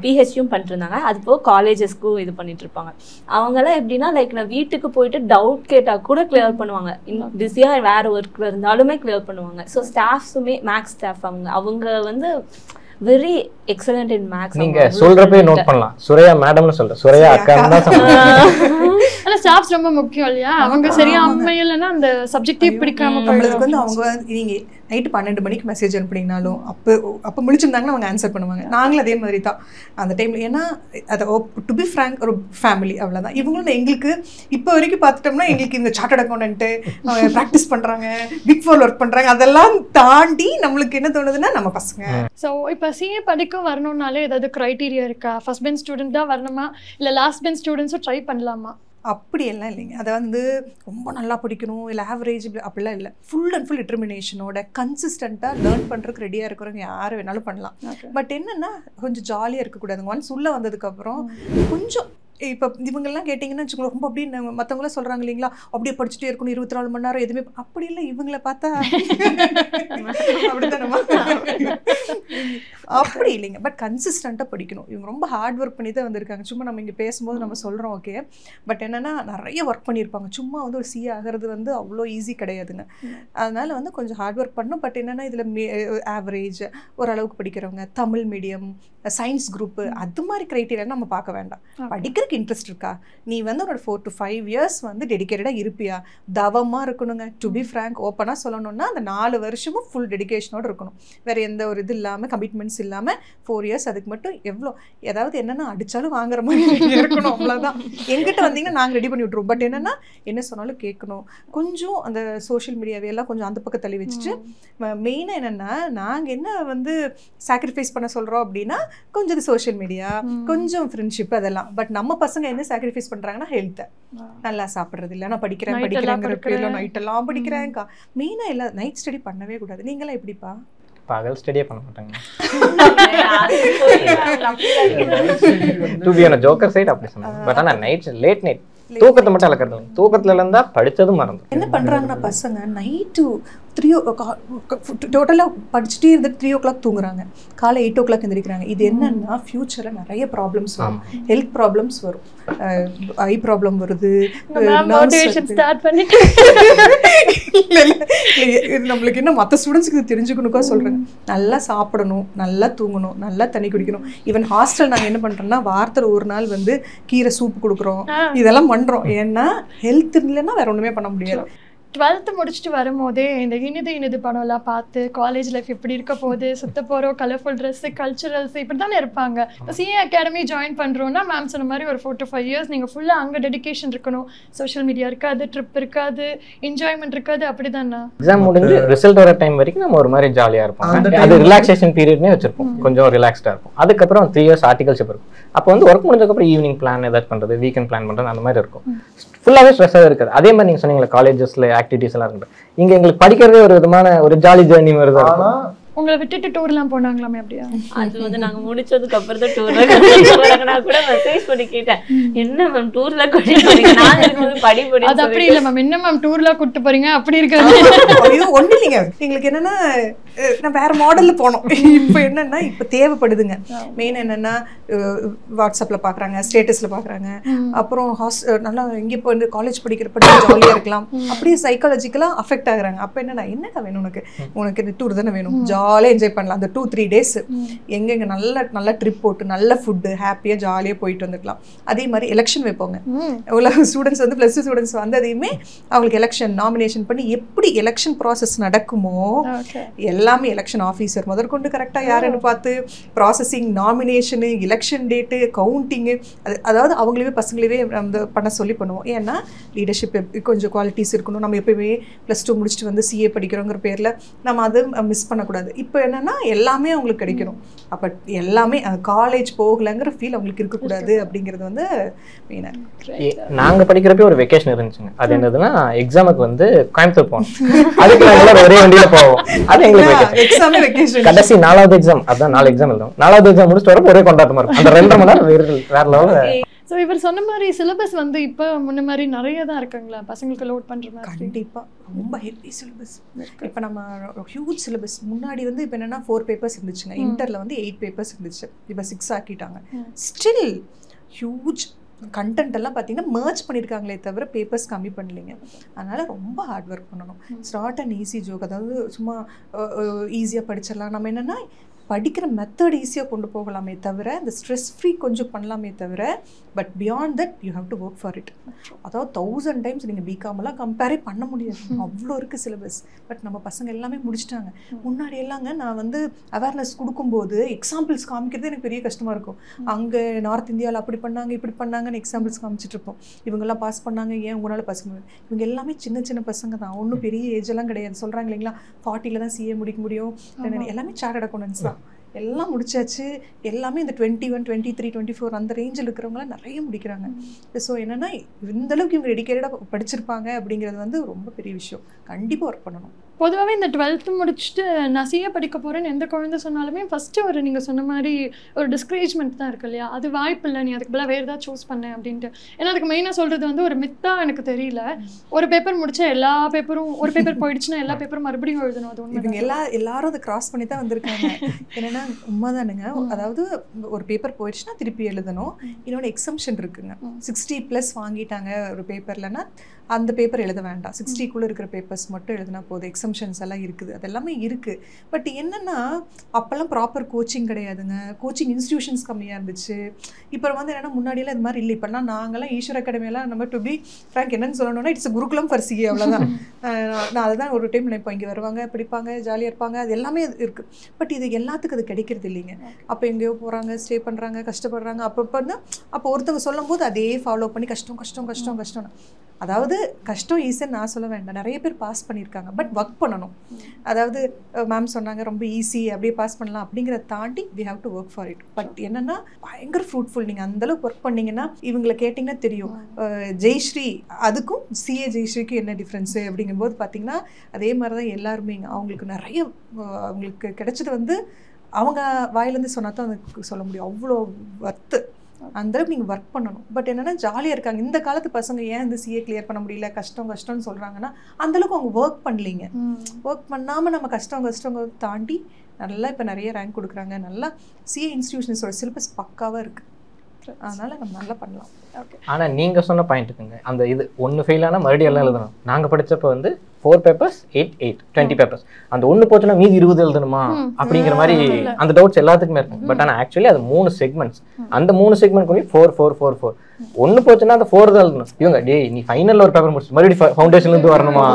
பிஹெச்டியும் பண்ணிட்டுருந்தாங்க. அது போக காலேஜஸ்க்கும் இது பண்ணிட்டு இருப்பாங்க. அவங்கெல்லாம் எப்படின்னா லைக் நான் வீட்டுக்கு போயிட்டு டவுட் கேட்டால் கூட கிளியர் பண்ணுவாங்க. பிஸியாக வேறு ஒர்க்கில் இருந்தாலுமே கிளியர் பண்ணுவாங்க. ஸோ ஸ்டாஃப்ஸுமே மேக்ஸ் ஸ்டாஃப் அவங்க வந்து வெரி எக்ஸலென்ட் இன் மேக்ஸ். நீங்க சொல்றப்பே நோட் பண்ணலாம். சுரையா மேடம்னு சொல்றேன், சுரையா அக்கான்னு தான் சொல்றேன். ஆனா ஸ்டாஃப்ஸ் ரொம்ப முக்கியம் இல்லையா? அவங்க சரியா அமையலன்னா அந்த சப்ஜெக்டே பிடிக்காம நம்மளுக்கு வந்து அவங்க நீங்க நைட்டு 12 மணிக்கு மெசேஜ் அனுப்புனீங்கனாலும் அப்போ முழிச்சிருந்தாங்கன்னா அவங்க ஆன்சர் பண்ணுவாங்க. நாங்களும் அதே மாதிரி தான் அந்த டைமில். ஏன்னா அதை டு பி ஃப்ராங்க் ஒரு ஃபேமிலி அவ்வளோதான். இவங்களும் எங்களுக்கு இப்போ வரைக்கும் பார்த்துட்டோம்னா எங்களுக்கு இந்த சார்ட்டர்ட் அக்கௌண்டன்ட்டு ப்ராக்டிஸ் பண்ணுறாங்க, பிக் ஃபோர் ஒர்க் பண்ணுறாங்க. அதெல்லாம் தாண்டி நம்மளுக்கு என்ன தோணுதுன்னா நம்ம பசங்க. ஸோ இப்போ சிஏ படிக்க வரணும்னாலே ஏதாவது க்ரைட்டீரியா இருக்கா? ஃபர்ஸ்ட் பெஞ்ச் ஸ்டூடெண்ட் தான் வரணுமா, இல்லை லாஸ்ட் பெஞ்ச் ஸ்டூடெண்ட்ஸும் ட்ரை பண்ணலாமா? அப்படியெல்லாம் இல்லைங்க. அதை வந்து ரொம்ப நல்லா படிக்கணும் இல்லை ஆவரேஜ் அப்படிலாம் இல்லை. ஃபுல் அண்ட் ஃபுல் டிட்டர்மினேஷனோட கன்சிஸ்டண்ட்டாக லேர்ன் பண்ணுறதுக்கு ரெடியாக இருக்கிறவங்க யார் வேணாலும் பண்ணலாம். பட் என்னென்னா கொஞ்சம் ஜாலியாக இருக்கக்கூடாதுங்க. ஒன்ஸ் உள்ளே வந்ததுக்கப்புறம் கொஞ்சம் இப்போ இவங்கெல்லாம் கேட்டிங்கன்னா வச்சுக்கோங்க ரொம்ப அப்படியே மற்றவங்களாம் சொல்கிறாங்க இல்லைங்களா, அப்படியே படிச்சுட்டே இருக்கணும் 24 மணி நேரம் எதுவுமே அப்படி இல்லை. இவங்கள பார்த்தா அப்படித்தானமா அப்படி இல்லைங்க. பட் கன்சிஸ்டண்ட்டாக படிக்கணும். இவங்க ரொம்ப ஹார்ட் ஒர்க் பண்ணி தான் வந்திருக்காங்க. சும்மா நம்ம இங்கே பேசும்போது நம்ம சொல்கிறோம் ஓகே, பட் என்னென்னா நிறைய ஒர்க் பண்ணியிருப்பாங்க. சும்மா வந்து ஒரு சிஏ ஆகிறது வந்து அவ்வளோ ஈஸி கிடையாதுங்க. அதனால் வந்து கொஞ்சம் ஹார்ட் ஒர்க் பண்ணணும். பட் என்னென்னா இதில் ஆவரேஜ் ஓரளவுக்கு படிக்கிறவங்க, தமிழ் மீடியம், சயின்ஸ் குரூப்பு, அது மாதிரி க்ரைட்டீரியா நம்ம பார்க்க வேண்டாம். படிக்கிறதுக்கு இன்ட்ரெஸ்ட் இருக்கா, நீ வந்து உன்னோட 4 to 5 years வந்து டெடிக்கேட்டடாக இருப்பியா, தவமாக இருக்கணுங்க. டு பி ஃப்ராங்க் ஓப்பனாக சொல்லணும்னா அந்த 4 வருஷமும் ஃபுல் டெடிக்கேஷனோடு இருக்கணும். வேறு எந்த ஒரு இது இல்லாமல், கமிட்மெண்ட்ஸ் இல்லாமல் 4 years அதுக்கு மட்டும் எவ்வளோ ஏதாவது என்னென்னா அடித்தாலும் வாங்குற மாதிரி இருக்கணும். அவ்வளோதான். எங்கிட்ட வந்தீங்கன்னா நாங்கள் ரெடி பண்ணி விட்ருவோம். பட் என்னென்னா என்ன சொன்னாலும் கேட்கணும். கொஞ்சம் அந்த சோஷியல் மீடியாவையெல்லாம் கொஞ்சம் அந்த பக்கம் தள்ளி வச்சுட்டு, மெயினாக என்னென்னா நாங்கள் என்ன வந்து சாக்ரிஃபைஸ் பண்ண சொல்கிறோம் அப்படின்னா கொஞ்சம் சோஷியல் மீடியா, கொஞ்சம் ஃப்ரெண்ட்ஷிப், அதெல்லாம். பட் நம்ம பசங்க என்ன சாக்ரிஃபைஸ் பண்ணுறாங்கன்னா ஹெல்த்தை, நல்லா சாப்பிட்றது இல்லை, நான் படிக்கிறேங்கிற பேரில் நைட்டெல்லாம் படிக்கிறேன்க்கா. மெயினாக எல்லாம் நைட் ஸ்டடி பண்ணவே கூடாது. நீங்களாம் எப்படிப்பா? பகல் ஸ்டடியே பண்ண மாட்டாங்க. To be on joker side அப்படி சொன்னாங்க. பட் ஆனால் நைட் லேட் நைட் தூக்கத்தை மட்டும் அளக்கிறது இல்லை. தூக்கத்தில் இருந்தால் படித்ததும் மறந்து. என்ன பண்ணுறாங்கன்னா பசங்க நைட்டு 3 டோட்டலாக படிச்சுட்டே இருந்துட்டு 3 o'clock தூங்குறாங்க, காலை 8 o'clock எந்திரிக்கிறாங்க. இது என்னன்னா ஃபியூச்சரில் நிறைய ப்ராப்ளம்ஸ் வரும், ஹெல்த் ப்ராப்ளம்ஸ் வரும், ஐ ப்ராப்ளம் வருது. இது நம்மளுக்கு என்ன மற்ற ஸ்டூடெண்ட்ஸ்க்கு இது தெரிஞ்சுக்கணுக்கா சொல்கிறேங்க. நல்லா சாப்பிடணும், நல்லா தூங்கணும், நல்லா தண்ணி குடிக்கணும். ஈவன் ஹாஸ்டல் நாங்கள் என்ன பண்ணுறோம்னா வாரத்தில் ஒரு நாள் வந்து கீரை சூப் கொடுக்குறோம், இதெல்லாம் பண்ணுறோம். ஏன்னா ஹெல்த் இல்லைன்னா வேற ஒன்றுமே பண்ண முடியாது. 12th முடிச்சுட்டு வரும்போதே இந்த இனிது படம்லாம் பார்த்து காலேஜ் லைஃப் எப்படி இருக்க போகுது, சுத்த போகிறோம், கலர்ஃபுல் ட்ரெஸ்ஸு, கல்ச்சுரல்ஸ் இப்படி தானே இருப்பாங்க. இப்போ சிஏ அகாடமி ஜாயின் பண்ணுறோன்னா மேம் சொன்ன மாதிரி ஒரு 4 to 5 years நீங்கள் ஃபுல்லாக அங்கே டெடிக்கேஷன் இருக்கணும். சோஷியல் மீடியா இருக்காது, ட்ரிப் இருக்காது, என்ஜாய்மெண்ட் இருக்காது. அப்படி தானே எக்ஸாம் முடிஞ்சு ரிசல்ட் வர டைம் வரைக்கும் நம்ம ஒரு மாதிரி ஜாலியாக இருப்போம். அது ரிலாக்ஸேஷன் பீரியட்னே வச்சிருப்போம், கொஞ்சம் ரிலாக்ஸ்டாக இருக்கும். அதுக்கப்புறம் 3 years ஆர்டிகல்ஷிப் இருக்கும். அப்போ வந்து ஒர்க் முடிஞ்சதுக்கப்புறம் ஈவினிங் பிளான் ஏதாவது பண்ணுறது, வீக்கெண்ட் பிளான் பண்ணுறது, அந்த மாதிரி இருக்கும். ஃபுல்லாகவே ஸ்ட்ரெஸ்ஸாக இருக்காது. அதே மாதிரி நீங்கள் சொன்னீங்களா காலேஜஸில் ஆக்டிவிட்டீஸ் எல்லாம் இருக்குது. இங்கே எங்களுக்கு படிக்கிறதே ஒரு விதமான ஒரு ஜாலி ஜேர்னி மாதிரி தான் இருக்கும். உங்களை விட்டுட்டு டூர்லாம் போனாங்களாமே அப்படியா? அது வந்து நாங்க முடிச்சதுக்கு அப்புறம் தான் டூர்ல நான் கூட மெசேஜ் பண்ணி கேட்டேன், என்ன மேம் டூர்ல கூட்டிட்டு போறீங்க, நான் இருக்கும்போது படி அது அப்படி இல்ல மேம், என்ன மேம் டூர்ல கூட்டிட்டு போறீங்க அப்படி இருக்காது. ஐயோ ஒண்ணு இல்லைங்க, எங்களுக்கு என்னன்னா நான் வேற மாடல்ல போனோம். இப்போ என்னன்னா இப்போ தேவைப்படுதுங்க. மெயின் என்னன்னா வாட்ஸ்அப்ல பாக்குறாங்க, ஸ்டேட்டஸ்ல பாக்குறாங்க, அப்புறம் நல்லா இங்கே இப்போ வந்து காலேஜ் படிக்கிறப்ப ஜாலியா இருக்கலாம், அப்படியே சைக்காலஜிக்கலா அஃபெக்ட் ஆகுறாங்க. அப்ப என்னன்னா என்னக்கா வேணும் உனக்கு இந்த டூர் தானே வேணும், ஜாலியாக என்ஜாய் பண்ணலாம். அந்த 2-3 days எங்கெங்க நல்ல ட்ரிப் போட்டு நல்ல ஃபுட்டு ஹாப்பியாக ஜாலியாக போயிட்டு வந்துக்கலாம். அதே மாதிரி எலெக்ஷன் வைப்போங்க. எவ்வளோ ஸ்டூடெண்ட்ஸ் வந்து +2 ஸ்டூடெண்ட்ஸ் வந்ததையுமே அவங்களுக்கு எலெக்ஷன் நாமினேஷன் பண்ணி எப்படி எலெக்ஷன் ப்ராசஸ் நடக்குமோ எல்லாமே எலெக்ஷன் ஆஃபீஸர் முதற்கொண்டு கரெக்டாக யாருன்னு பார்த்து processing, nomination, election date, counting, அதாவது அவங்களே பசங்களே அந்த பண்ண சொல்லி பண்ணுவோம். ஏன்னா லீடர்ஷிப் கொஞ்சம் குவாலிட்டிஸ் இருக்கணும். நம்ம எப்பயுமே +2 முடிச்சுட்டு வந்து சிஏ படிக்கிறோங்கிற பேரில் நம்ம அது மிஸ் பண்ணக்கூடாது. இப்போ என்னன்னா எல்லாமே அவங்களுக்கு கிடைக்கணும். அப்போ எல்லாமே காலேஜ் போகலைங்கிற ஃபீல் அவங்களுக்கு இருக்கக்கூடாது அப்படிங்கிறது வந்து மெயினாக. நாங்கள் படிக்கிறப்ப ஒரு வெக்கேஷன் இருந்துச்சுங்க. அது என்னதுன்னா எக்ஸாமுக்கு வந்து கோயம்புத்தூர் போனோம். அதுக்கு நாங்கள் ஒரே வண்டியில் போவோம். அது எங்களுக்கு எக்ஸாமே வெக்கேஷன். கடைசி 4வது எக்ஸாம், அதான் 4 எக்ஸாம் எழுதும். 4வது எக்ஸாம் முடிச்சுட்டு வரப்போ ஒரே கொண்டாட்டமா இருக்கும். அந்த 2.5 மணி நேரம் வேற லெவலில். ஸோ இவர் சொன்ன மாதிரி சிலபஸ் வந்து இப்போ முன்ன மாதிரி நிறைய தான் இருக்குங்களா பசங்களுக்கு லோட் பண்ணுற மாதிரி? கண்டிப்பாக ரொம்ப ஹெவி சிலபஸ். இப்போ நம்ம ஹியூஜ் சிலபஸ். முன்னாடி வந்து இப்போ என்னென்னா 4 papers இருந்துச்சுங்க. இன்டரில் வந்து 8 papers இருந்துச்சு. இப்போ 6 ஆக்கிட்டாங்க. ஸ்டில் ஹியூஜ் கண்டென்ட் எல்லாம் பார்த்தீங்கன்னா மர்ஜ் பண்ணியிருக்காங்களே தவிர பேப்பர்ஸ் கம்மி பண்ணலைங்க. அதனால் ரொம்ப ஹார்ட் ஒர்க் பண்ணணும். ஸ்டார்ட் அண்ட் ஈஸி ஜோக், அதாவது சும்மா ஈஸியாக படிச்சிடலாம். நம்ம என்னென்னா படிக்கிற மெத்தட் ஈஸியாக கொண்டு போகலாமே தவிர இந்த ஸ்ட்ரெஸ் ஃப்ரீ கொஞ்சம் பண்ணலாமே தவிர, but beyond that you have to work for it. அதாவது 1000 times நீங்கள் பிகாமெல்லாம் கம்பேரே பண்ண முடியாது, அவ்வளோ இருக்குது சிலபஸ். பட் நம்ம பசங்க எல்லாமே முடிச்சிட்டாங்க. முன்னாடி எல்லாங்க நான் வந்து அவேர்னஸ் கொடுக்கும்போது எக்ஸாம்பிள்ஸ் காமிக்கிறது எனக்கு பெரிய கஷ்டமாக இருக்கும். அங்கே நார்த் இந்தியாவில் அப்படி பண்ணாங்க இப்படி பண்ணாங்கன்னு எக்ஸாம்பிள்ஸ் காமிச்சிட்டு இருப்போம். இவங்கெல்லாம் பாஸ் பண்ணாங்க, ஏன் உங்களால் பாஸ் பண்ண? இவங்க எல்லாமே சின்ன சின்ன பசங்க தான், ஒன்றும் பெரிய ஏஜெல்லாம் கிடையாது. சொல்கிறாங்க இல்லைங்களா 40 தான் சிஏ முடிக்க முடியும், எல்லாமே சார்ட்டர்ட் அக்கௌண்டன்ஸ் தான். எல்லாம் முடிச்சாச்சு. எல்லாமே இந்த 21, 23, 24 அந்த ரேஞ்சில் இருக்கிறவங்களாம் நிறைய முடிக்கிறாங்க. ஸோ என்னென்னா இந்தளவுக்கு இவங்க டெடிக்கேட்டடாக படிச்சிருப்பாங்க அப்படிங்கிறது வந்து ரொம்ப பெரிய விஷயம். கண்டிப்பாக ஒர்க் பண்ணணும். பொதுவாகவே இந்த 12th முடிச்சுட்டு நான் சிஏ படிக்க போகிறேன்னு எந்த குழந்தை சொன்னாலுமே ஃபஸ்ட்டு ஒரு நீங்கள் சொன்ன மாதிரி ஒரு டிஸ்கரேஜ்மெண்ட் தான் இருக்கு இல்லையா, அது வாய்ப்பு இல்லை, நீ அதுக்கு பதிலாக வேறு ஏதாவது சூஸ் பண்ணேன் அப்படின்ட்டு. ஏன்னா அதுக்கு மெயினாக சொல்கிறது வந்து ஒரு மித்தா எனக்கு தெரியல, ஒரு பேப்பர் முடிச்சா எல்லா பேப்பரும், ஒரு பேப்பர் போயிடுச்சுன்னா எல்லா பேப்பரும் மறுபடியும் எழுதணும். அது உண்மை. இவங்க எல்லாரும் அதை கிராஸ் பண்ணி தான் வந்திருக்காங்க. என்னன்னா உண்மைதானுங்க. அதாவது ஒரு பேப்பர் போயிடுச்சுன்னா திருப்பி எழுதணும். இன்னொன்று எக்ஸம்ஷன் இருக்குங்க. 60+ வாங்கிட்டாங்க ஒரு பேப்பர்லன்னா அந்த பேப்பர் எழுத வேண்டாம், 60க்குள்ளே இருக்கிற பேப்பர்ஸ் மட்டும் எழுதினா போதும். எக்ஸம்ஷன்ஸ் எல்லாம் இருக்குது, அதெல்லாமே இருக்குது. பட் என்னென்னா அப்போல்லாம் ப்ராப்பர் கோச்சிங் கிடையாதுங்க, கோச்சிங் இன்ஸ்டியூஷன்ஸ் கம்மியாக இருந்துச்சு. இப்போ வந்து என்னென்னா முன்னாடியெல்லாம் இது மாதிரி இல்லை. இப்போல்லாம் நாங்கள்லாம் ஈஸ்வர் அகாடமியெல்லாம் நம்ம டு பி ஃப்ராங்க் என்னன்னு சொல்லணும்னா இட்ஸ் குருகுலம் ஃபார் சிஏ, அவ்வளோதான். நான் அதுதான் ஒரு டைம் நினைப்போம், இங்கே வருவாங்க படிப்பாங்க ஜாலியாக இருப்பாங்க, அது எல்லாமே இருக்குது. பட் இது எல்லாத்துக்கும் அது கிடைக்கிறது இல்லைங்க. அப்போ எங்கேயோ போகிறாங்க, ஸ்டே பண்ணுறாங்க, கஷ்டப்படுறாங்க. அப்போ ஒருத்தவங்க சொல்லும் போது அதே ஃபாலோ பண்ணி கஷ்டம் கஷ்டம் கஷ்டம் கஷ்டம். அதாவது கஷ்டம் ஈஸின்னு நான் சொல்ல வேண்டாம், நிறைய பேர் பாஸ் பண்ணியிருக்காங்க. பட் ஒர்க் பண்ணணும். அதாவது மேம் சொன்னாங்க ரொம்ப ஈஸி அப்படியே பாஸ் பண்ணலாம் அப்படிங்கிறத தாண்டி we have to work for it. But என்னன்னா பயங்கர ஃப்ரூட்ஃபுல். நீங்கள் அந்தளவுக்கு ஒர்க் பண்ணிங்கன்னா இவங்களை கேட்டிங்கன்னா தெரியும். ஜெய்ஸ்ரீ அதுக்கும் சிஏ ஜெய்ஸ்ரீக்கும் என்ன டிஃப்ரென்ஸு அப்படிங்கும்போது பார்த்தீங்கன்னா அதே மாதிரி தான் எல்லாருமே. அவங்களுக்கு நிறைய அவங்களுக்கு கிடைச்சது வந்து அவங்க வாயிலேருந்து சொன்னா தான் அதுக்கு சொல்ல முடியும். அவ்வளோ ஒர்த்து. அந்தளவுக்கு நீங்கள் ஒர்க் பண்ணணும். பட் என்னென்னா ஜாலியாக இருக்காங்க. இந்த காலத்து பசங்க ஏன் இந்த சிஏ கிளியர் பண்ண முடியல, கஷ்டம் கஷ்டம்னு சொல்கிறாங்கன்னா அந்தளவுக்கு அவங்க ஒர்க் பண்ணலிங்க. ஒர்க் பண்ணாமல் நம்ம கஷ்டம் தாண்டி நல்லா இப்போ நிறைய ரேங்க் கொடுக்குறாங்க. நல்லா சிஏ இன்ஸ்டிடியூஷன்ஸோட சிலபஸ் பக்காவாக இருக்குது. அதனால் நம்ம நல்லா பண்ணலாம். ஓகே. ஆனால் நீங்கள் சொன்ன பாயிண்ட்டுக்குங்க, அந்த இது ஒன்று ஃபெயில் ஆனால் மறுபடியும் எல்லாம் எழுதணும். நாங்கள் படித்தப்போ வந்து 4 பேப்பர்ஸ் 8 20 பேப்பர்ஸ், அந்த ஒன்று போச்சுன்னா மீதி 20 எழுதணுமா அப்படிங்கிற மாதிரி அந்த டவுட்ஸ் எல்லாத்துக்குமே இருக்கும். பட் ஆனால் ஆக்சுவலி அது 3 செக்மெண்ட்ஸ். அந்த 3 செக்மெண்ட் கூட 4 4 4 4 ஒன்று போச்சுன்னா அந்த 4 தான் எழுதணும். இவங்க டேய் நீ ஃபைனலில் ஒரு பேப்பர் முடிச்சு மறுபடியும் ஃபவுண்டேஷன்லேருந்து வரணுமா?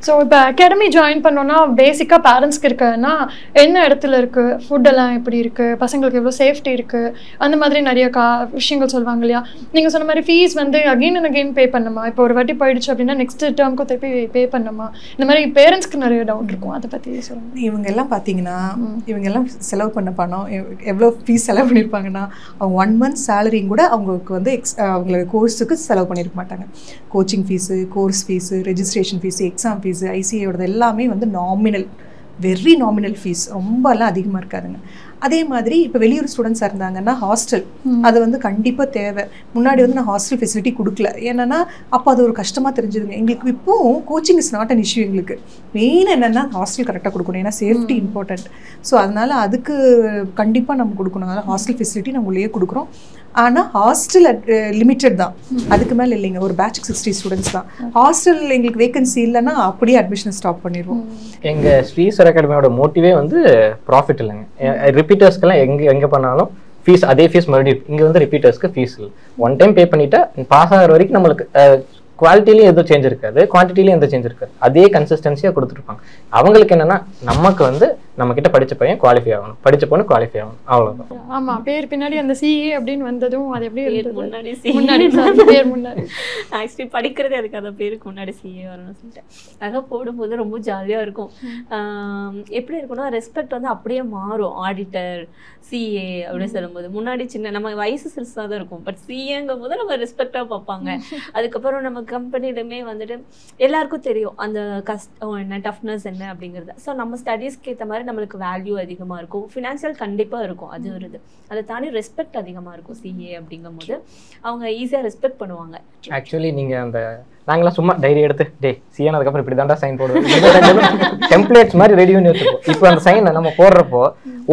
ஸோ இப்போ அகாடமி ஜாயின் பண்ணோன்னா பேசிக்காக பேரண்ட்ஸ்க்கு இருக்குன்னா என்ன இடத்துல இருக்குது, ஃபுட்டெல்லாம் எப்படி இருக்குது, பசங்களுக்கு எவ்வளோ சேஃப்டி இருக்குது, அந்த மாதிரி நிறைய விஷயங்கள் சொல்லுவாங்க இல்லையா. நீங்கள் சொன்ன மாதிரி ஃபீஸ் வந்து அகெயின் அண்ட் அகெயின் பே பண்ணணுமா, இப்போ ஒரு வாட்டி போயிடுச்சு அப்படின்னா நெக்ஸ்ட் டேர்முக்கு திருப்பி பே பண்ணணுமா, இந்த மாதிரி பேரண்ட்ஸ்க்கு நிறைய டவுட் இருக்கும். அதை பற்றி சொல்லுங்கள். இவங்க எல்லாம் பார்த்தீங்கன்னா இவங்க எல்லாம் செலவு பண்ண பணம் எவ்வளோ ஃபீஸ் செலவு பண்ணியிருப்பாங்கன்னா அவங்க 1 month சேலரியும் கூட அவங்களுக்கு வந்து அவங்களுக்கு கோர்ஸுக்கு செலவு பண்ணியிருக்க மாட்டாங்க. Coaching fees, course fees, registration fees, exam fees, ஐசிஏயோடது எல்லாமே வந்து நாமினல், வெரி நாமினல் ஃபீஸ், ரொம்பலாம் அதிகமாக இருக்காதுங்க. அதே மாதிரி இப்போ வெளியூர் ஸ்டூடெண்ட்ஸாக இருந்தாங்கன்னா ஹாஸ்டல் அது வந்து கண்டிப்பாக தேவை. முன்னாடி வந்து நான் ஹாஸ்டல் ஃபெசிலிட்டி கொடுக்கல, ஏன்னா அப்போ அது ஒரு கஷ்டமாக தெரிஞ்சுதுங்க எங்களுக்கு. இப்போவும் coaching is not an issue எங்களுக்கு. மெயின் என்னென்னா ஹாஸ்டல் கரெக்டாக கொடுக்கணும், ஏன்னா சேஃப்டி இம்பார்ட்டண்ட். ஸோ அதனால் அதுக்கு கண்டிப்பாக நம்ம கொடுக்கணும். அதனால் ஹாஸ்டல் ஃபெசிலிட்டி நம்ம உள்ளே கொடுக்குறோம். ஆனால் ஹாஸ்டல் லிமிட்டட் தான், அதுக்கு மேலே இல்லைங்க. ஒரு பேட்சுக்கு 60 ஸ்டூடெண்ட்ஸ் தான். ஹாஸ்டல் எங்களுக்கு வேகன்சி இல்லைன்னா அப்படியே அட்மிஷன் ஸ்டாப் பண்ணிடுவோம். எங்கள் ஸ்ரீஸ்வர் அகாடமியோட மோட்டிவே வந்து ப்ராஃபிட் இல்லைங்க. ரிப்பீட்டர்ஸ்க்கெல்லாம் எங்கே பண்ணாலும் ஃபீஸ் அதே ஃபீஸ் மறுபடியும். இங்கே வந்து ரிப்பீட்டர்ஸ்க்கு ஃபீஸ் இல்லை. 1 டைம் பே பண்ணிட்டா பாஸ் ஆகிற வரைக்கும் நம்மளுக்கு குவாலிட்டிலையும் எதுவும் சேஞ்ச் இருக்காது, குவான்டிட்டிலையும் எந்த சேஞ்ச் இருக்காது. அதே கன்சிஸ்டன்சியாக கொடுத்துருப்பாங்க. அவங்களுக்கு என்னென்னா நம்மக்கு வந்து நம்மக்கிட்ட படித்த பையன் குவாலிஃபை ஆகணும், படித்த பொண்ணு குவாலிஃபை ஆகணும், அவ்வளோதான். ஆமாம், பேர் பின்னாடி அந்த சிஏ அப்படின்னு வந்ததும் அது எப்படி முன்னாடி பேர் முன்னாடி ஆக்சுவலி படிக்கிறதே அதுக்கு அந்த பேருக்கு முன்னாடி சிஏ வரணும்னு சொல்லிட்டு அதாக போடும்போது ரொம்ப ஜாலியாக இருக்கும். எப்படி இருக்குன்னா ரெஸ்பெக்ட் வந்து அப்படியே மாறும். ஆடிட்டர், சிஏ அப்படின்னு சொல்லும்போது முன்னாடி சின்ன நம்ம வயசு சிறுசாக தான் இருக்கும். பட் சிஏங்கும் போது நம்ம ரெஸ்பெக்டாக பார்ப்பாங்க. அதுக்கப்புறம் நம்ம கம்பெனிலுமே வந்துட்டு எல்லாருக்கும் தெரியும் அந்த கஷ்டம் என்ன, டஃப்னஸ் என்ன அப்படிங்கிறது. ஸோ நம்ம ஸ்டடீஸ்க்கு ஏற்ற மாதிரி நம்மளுக்கு வேல்யூ அதிகமாக இருக்கும். ஃபினான்ஷியல் கண்டிப்பாக இருக்கும், அது ஒரு இது. அதை தாண்டி ரெஸ்பெக்ட் அதிகமாக இருக்கும். சிஏ அப்படிங்கும் போது அவங்க ஈஸியாக ரெஸ்பெக்ட் பண்ணுவாங்க. ஆக்சுவலி நீங்கள் அந்த நாங்களாம் சும்மா டைரி எடுத்து டே சிஏன் அதுக்கப்புறம் இப்படி தாண்டா சைன் போடுவோம், டெம்ப்ளேட்ஸ் மாதிரி ரெடி பண்ணி வச்சுருப்போம். இப்போ அந்த சைனை நம்ம போடுறப்போ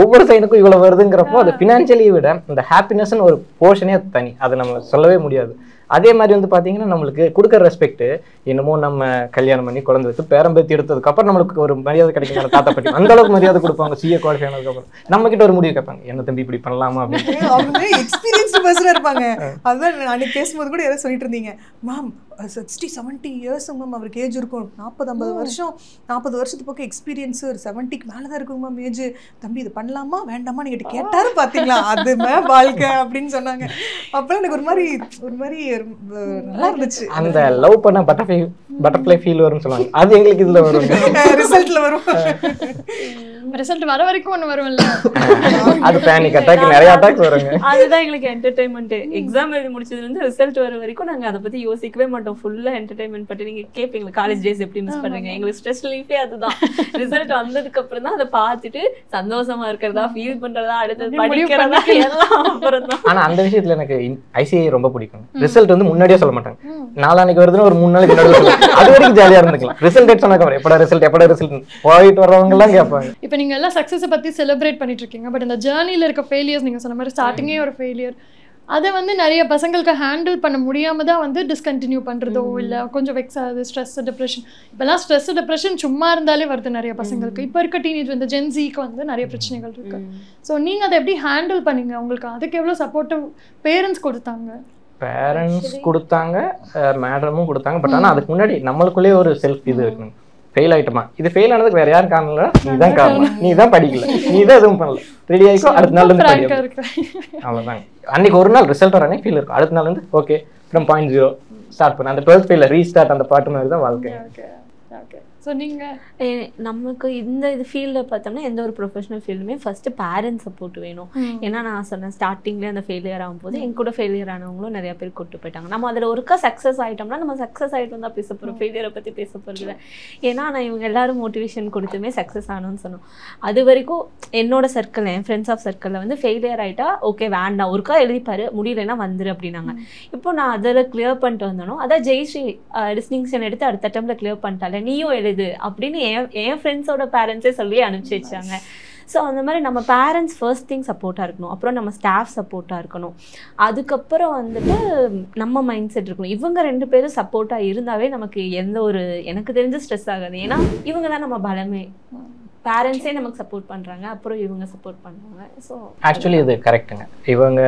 ஒவ்வொரு சைனுக்கும் இவ்வளோ வருதுங்கிறப்போ அது ஃபினான்ஷியலி விட இந்த ஹாப்பினஸ்ன்னு ஒரு போர்ஷனே தனி, அதை நம்ம சொல்லவே முடியாது. அதே மாதிரி வந்து பார்த்தீங்கன்னா நம்மளுக்கு கொடுக்குற ரெஸ்பெக்ட் என்னமோ நம்ம கல்யாணம் பண்ணி குழந்தை வச்சு பேரம்பேத்தி எடுத்ததுக்கப்புறம் நம்மளுக்கு ஒரு மரியாதை கிடைக்கும். தாத்தா பட்டி அந்த அளவுக்கு மரியாதை கொடுப்பாங்க. சிஏ குவாலிஃபை ஆனதுக்கப்புறம் நம்ம கிட்ட ஒரு முடிவு கேட்பாங்க, என்ன தம்பி இப்படி பண்ணலாமா அப்படின்னு. அவங்க எக்ஸ்பீரியன்ஸ்டு பர்சனாக இருப்பாங்க. அதுதான் அன்னைக்கு பேசும்போது கூட யாரும் சொல்லிட்டு இருந்தீங்க, மேம் 60-70 இயர்ஸ் மேம் அவருக்கு ஏஜ் இருக்கும், 40-50 வருஷம் 40 வருஷத்துக்கு பக்கம் எக்ஸ்பீரியன்ஸ், ஒரு 70க்கு மேலே தான் இருக்குங்க மேம் ஏஜ். தம்பி இது பண்ணலாமா வேண்டாமா நீங்கள் கேட்டாரு பார்த்தீங்களா, அது மேம் வாழ்க்கை அப்படின்னு சொன்னாங்க. அப்போலாம் எனக்கு ஒரு மாதிரி நல்லா இருந்துச்சு. அந்த லவ் பண்ண பட்டர்ஃப்ளை ஃபீல் வரும்னு சொல்லுவாங்க, அது எங்களுக்கு இதில் வரும், ரிசல்ட்ல வரும். ரிசல்ட் வர வரைக்கும் ஒன்று வரும்ல. அது பேனிக் அட்டாக், நிறைய அட்டாக்ஸ் வருங்க. அதுதான் எங்களுக்கு என்டர்டைன்மெண்ட். எக்ஸாம் எழுதி முடிச்சதுல இருந்து ரிசல்ட் வர வரைக்கும் நாங்க அதை பத்தி யோசிக்கவே மாட்டோம். ஃபுல்லா என்டர்டைன்மெண்ட் பத்தி நீங்க கேட்பீங்க காலேஜ் டேஸ் எப்படி மிஸ் பண்றீங்க. எங்களுக்கு ஸ்ட்ரெஸ் ரிலீஃபே அதுதான். ரிசல்ட் வந்ததுக்கு அப்புறம் தான் அதை பார்த்துட்டு சந்தோஷமா இருக்கிறதா, ஃபீல் பண்றதா, அடுத்தது படிக்கிறதா எல்லாம் அப்புறம் தான். ஆனா அந்த விஷயத்துல எனக்கு ICAI ரொம்ப பிடிக்கும். ரிசல்ட் வந்து முன்னாடியே சொல்ல மாட்டாங்க. நாளானைக்கு வருதுன்னு ஒரு 3 நாளைக்கு முன்னாடி சொல்லுவாங்க. அது வரைக்கும் ஜாலியா இருந்துக்கலாம். ரிசல்ட் டேட் சொன்னாக்க எப்படா ரிசல்ட் போயிட்டு வர்றவங்க எல்லாம் கேட்பாங்க. இப்போ நீங்க எல்லாம் சக்ஸஸை பத்தி செலிப்ரேட் பண்ணிட்டு இருக்கீங்க. பட் இந்த ஜேர்னில இருக்க ஃபெயிலியர்ஸ், நீங்க சொன்ன மாதிரி ஸ்டார்டிங்கே ஒரு ஃபெயிலியர், அதை வந்து நிறைய பசங்களுக்கு ஹேண்டில் பண்ண முடியாம தான் வந்து டிஸ்கண்டினியூ பண்றதோ இல்லை கொஞ்சம் வெக்ஸ் ஆகுது, ஸ்ட்ரெஸ் டிப்ரெஷன். இப்போல்லாம் ஸ்ட்ரெஸ் டிப்ரெஷன் சும்மா இருந்தாலே வருது நிறைய பசங்களுக்கு. இப்போ இருக்க டீனேஜ் வந்து ஜென்சிக்கு வந்து நிறைய பிரச்சனைகள் இருக்கு. ஸோ நீங்க அதை எப்படி ஹேண்டில் பண்ணீங்க? உங்களுக்கு அதுக்கு எவ்வளோ சப்போர்ட்டிவ் பேரண்ட்ஸ் கொடுத்தாங்க? பேரண்ட்ஸ் கொடுத்தாங்க, மேடமும் கொடுத்தாங்க. பட் ஆனால் அதுக்கு முன்னாடி நம்மளுக்குள்ளேயே ஒரு செல்ஃப் இது இருக்கணும். ஃபெயில் ஆகிட்டோமா, இது ஃபெயில் ஆனதுக்கு வேற யாரும் காரணம் இல்லை, நீ தான் காரணம், நீ தான் படிக்கல, நீ தான் எதுவும் பண்ணல, ரெடி ஆகிக்கோ, அடுத்த நாள் இருந்து படி. அவ்வளோதாங்க. அன்னைக்கு ஒரு நாள் ரிசல்ட் வர அன்னைக்கு ஃபீல் இருக்கும். அடுத்த நாள் வந்து ஓகே ஃப்ரம் 0 ஸ்டார்ட் பண்ண. அந்த 12th ஃபெயிலில் ரீஸ்டார்ட் அந்த பாட்டு மாதிரி தான் வாழ்க்கை. ஸோ நீங்கள் நமக்கு இந்த இது ஃபீல்டில் பார்த்தோம்னா எந்த ஒரு ப்ரொஃபஷனல் ஃபீல்டுமே ஃபஸ்ட்டு பேரண்ட்ஸ் சப்போர்ட் வேணும். ஏன்னா நான் சொன்னேன் ஸ்டார்டிங்லேயே அந்த ஃபெயிலியர் ஆகும்போது என் கூட ஃபெயிலியர் ஆனவங்களும் நிறைய பேர் கூப்பிட்டு போயிட்டாங்க. நம்ம அதில் ஒருக்கா சக்ஸஸ் ஆகிட்டோம்னா நம்ம சக்ஸஸ் ஆகிட்டோம் தான் பேச போகிறோம், ஃபெயிலியரை பற்றி பேச போகிறது இல்லை. ஏன்னா நான் இவங்க எல்லாரும் மோட்டிவேஷன் கொடுத்துமே சக்ஸஸ் ஆகணும்னு சொன்னோம். அது வரைக்கும் என்னோட சர்க்கிள், என் ஃப்ரெண்ட்ஸ் ஆஃப் சர்க்கிளில் வந்து ஃபெயிலியர் ஆகிட்டா ஓகே வேண்டாம், ஒருக்கா எழுதிப்பாரு, முடியலைன்னா வந்துரு அப்படின்னாங்க. இப்போ நான் அதில் கிளியர் பண்ணிட்டு வந்தோம். அதான் ஜெய்ஸ்ரீ டிஸ்டிங்ஷன் எடுத்து அடுத்த அட்டம்ப்ட்ல கிளியர் பண்ணிட்டால, நீயும் எழுது அப்படின்னு என் ஃப்ரெண்ட்ஸோட பேரண்ட்ஸே சொல்லி அனுப்பிச்சு வச்சாங்க. ஸோ அந்த மாதிரி நம்ம பேரண்ட்ஸ் ஃபர்ஸ்ட் திங் சப்போர்ட்டாக இருக்கணும். அப்புறம் நம்ம ஸ்டாஃப் சப்போர்ட்டாக இருக்கணும். அதுக்கப்புறம் வந்துட்டு நம்ம மைண்ட் செட் இருக்கணும். இவங்க 2 பேரும் சப்போர்ட்டாக இருந்தாவே நமக்கு எந்த ஒரு எனக்கு தெரிஞ்ச ஸ்ட்ரெஸ் ஆகாது. ஏன்னா இவங்க தான் நம்ம பலமே. பேரண்ட்ஸே நமக்கு சப்போர்ட் பண்ணுறாங்க, அப்புறம் இவங்க சப்போர்ட் பண்ணுறாங்க. ஸோ ஆக்சுவலி இது கரெக்டுங்க. இவங்க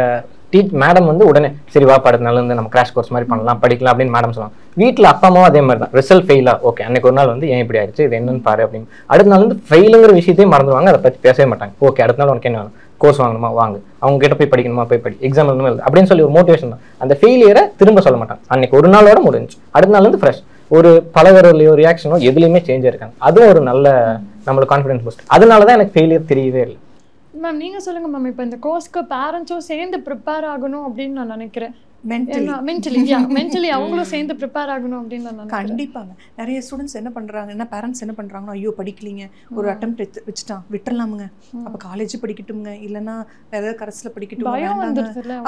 மேடம் வந்து உடனே சரி வா படுறதுனால வந்து நம்ம கிராஷ் கோர்ஸ் மாதிரி பண்ணலாம், படிக்கலாம் அப்படின்னு மேடம் சொல்லுவாங்க. வீட்டில் அப்பா அம்மாவும் அதே மாதிரி தான். ரிசல்ட் ஃபெயிலா, ஓகே அன்னைக்கு ஒரு நாள் வந்து ஏன் இப்படி ஆயிடுச்சு, இது என்னன்னு பாரு அப்படின்னு. அடுத்த நாள் வந்து ஃபெயிலுங்கிற விஷயத்தையும் மறந்துடுவாங்க, அதை பற்றி பேசவே மாட்டாங்க. ஓகே அடுத்த நாள் உனக்கு என்ன வேணும், கோர்ஸ் வாங்கணுமா வாங்க, அவங்க கிட்ட போய் படிக்கணுமா போய் படி, எக்ஸாம் எழுதணுமா எழுது அப்படின்னு சொல்லி ஒரு மோட்டிவேஷன் தான். அந்த ஃபெயிலியரை திரும்ப சொல்ல மாட்டாங்க. அன்னைக்கு ஒரு நாளோட முடிஞ்சு, அடுத்த நாள் வந்து ஃப்ரெஷ். ஒரு பழகிறதுலையோ ரியாக்ஷனோ எதுலையுமே சேஞ்ச் இருக்காங்க. அதுவும் ஒரு நல்ல நம்மளோட கான்ஃபிடன்ஸ் பூஸ்ட். அதனால தான் எனக்கு ஃபெயிலியர் தெரியவே இல்லை. மேம் நீங்கள் சொல்லுங்கள் மேம். இப்போ இந்த கோர்ஸ்க்கு பேரண்ட்ஸும் சேர்ந்து ப்ரிப்பேர் ஆகணும் அப்படின்னு நான் நினைக்கிறேன். மென்டலி அவங்களும் சேர்ந்து ப்ரிப்பேர் ஆகணும் அப்படின்னு நான் நினைக்கிறேன். கண்டிப்பாங்க. நிறைய ஸ்டூடெண்ட்ஸ் என்ன பண்ணுறாங்கன்னா, பேரண்ட்ஸ் என்ன பண்ணுறாங்கன்னா, ஐயோ படிக்கலீங்க, ஒரு அட்டெம்ப்ட் வச்சுட்டான் விட்டுடலாமுங்க, அப்போ காலேஜ் படிக்கட்டுங்க, இல்லைன்னா ஏதாவது கரஸில் படிக்கட்டும்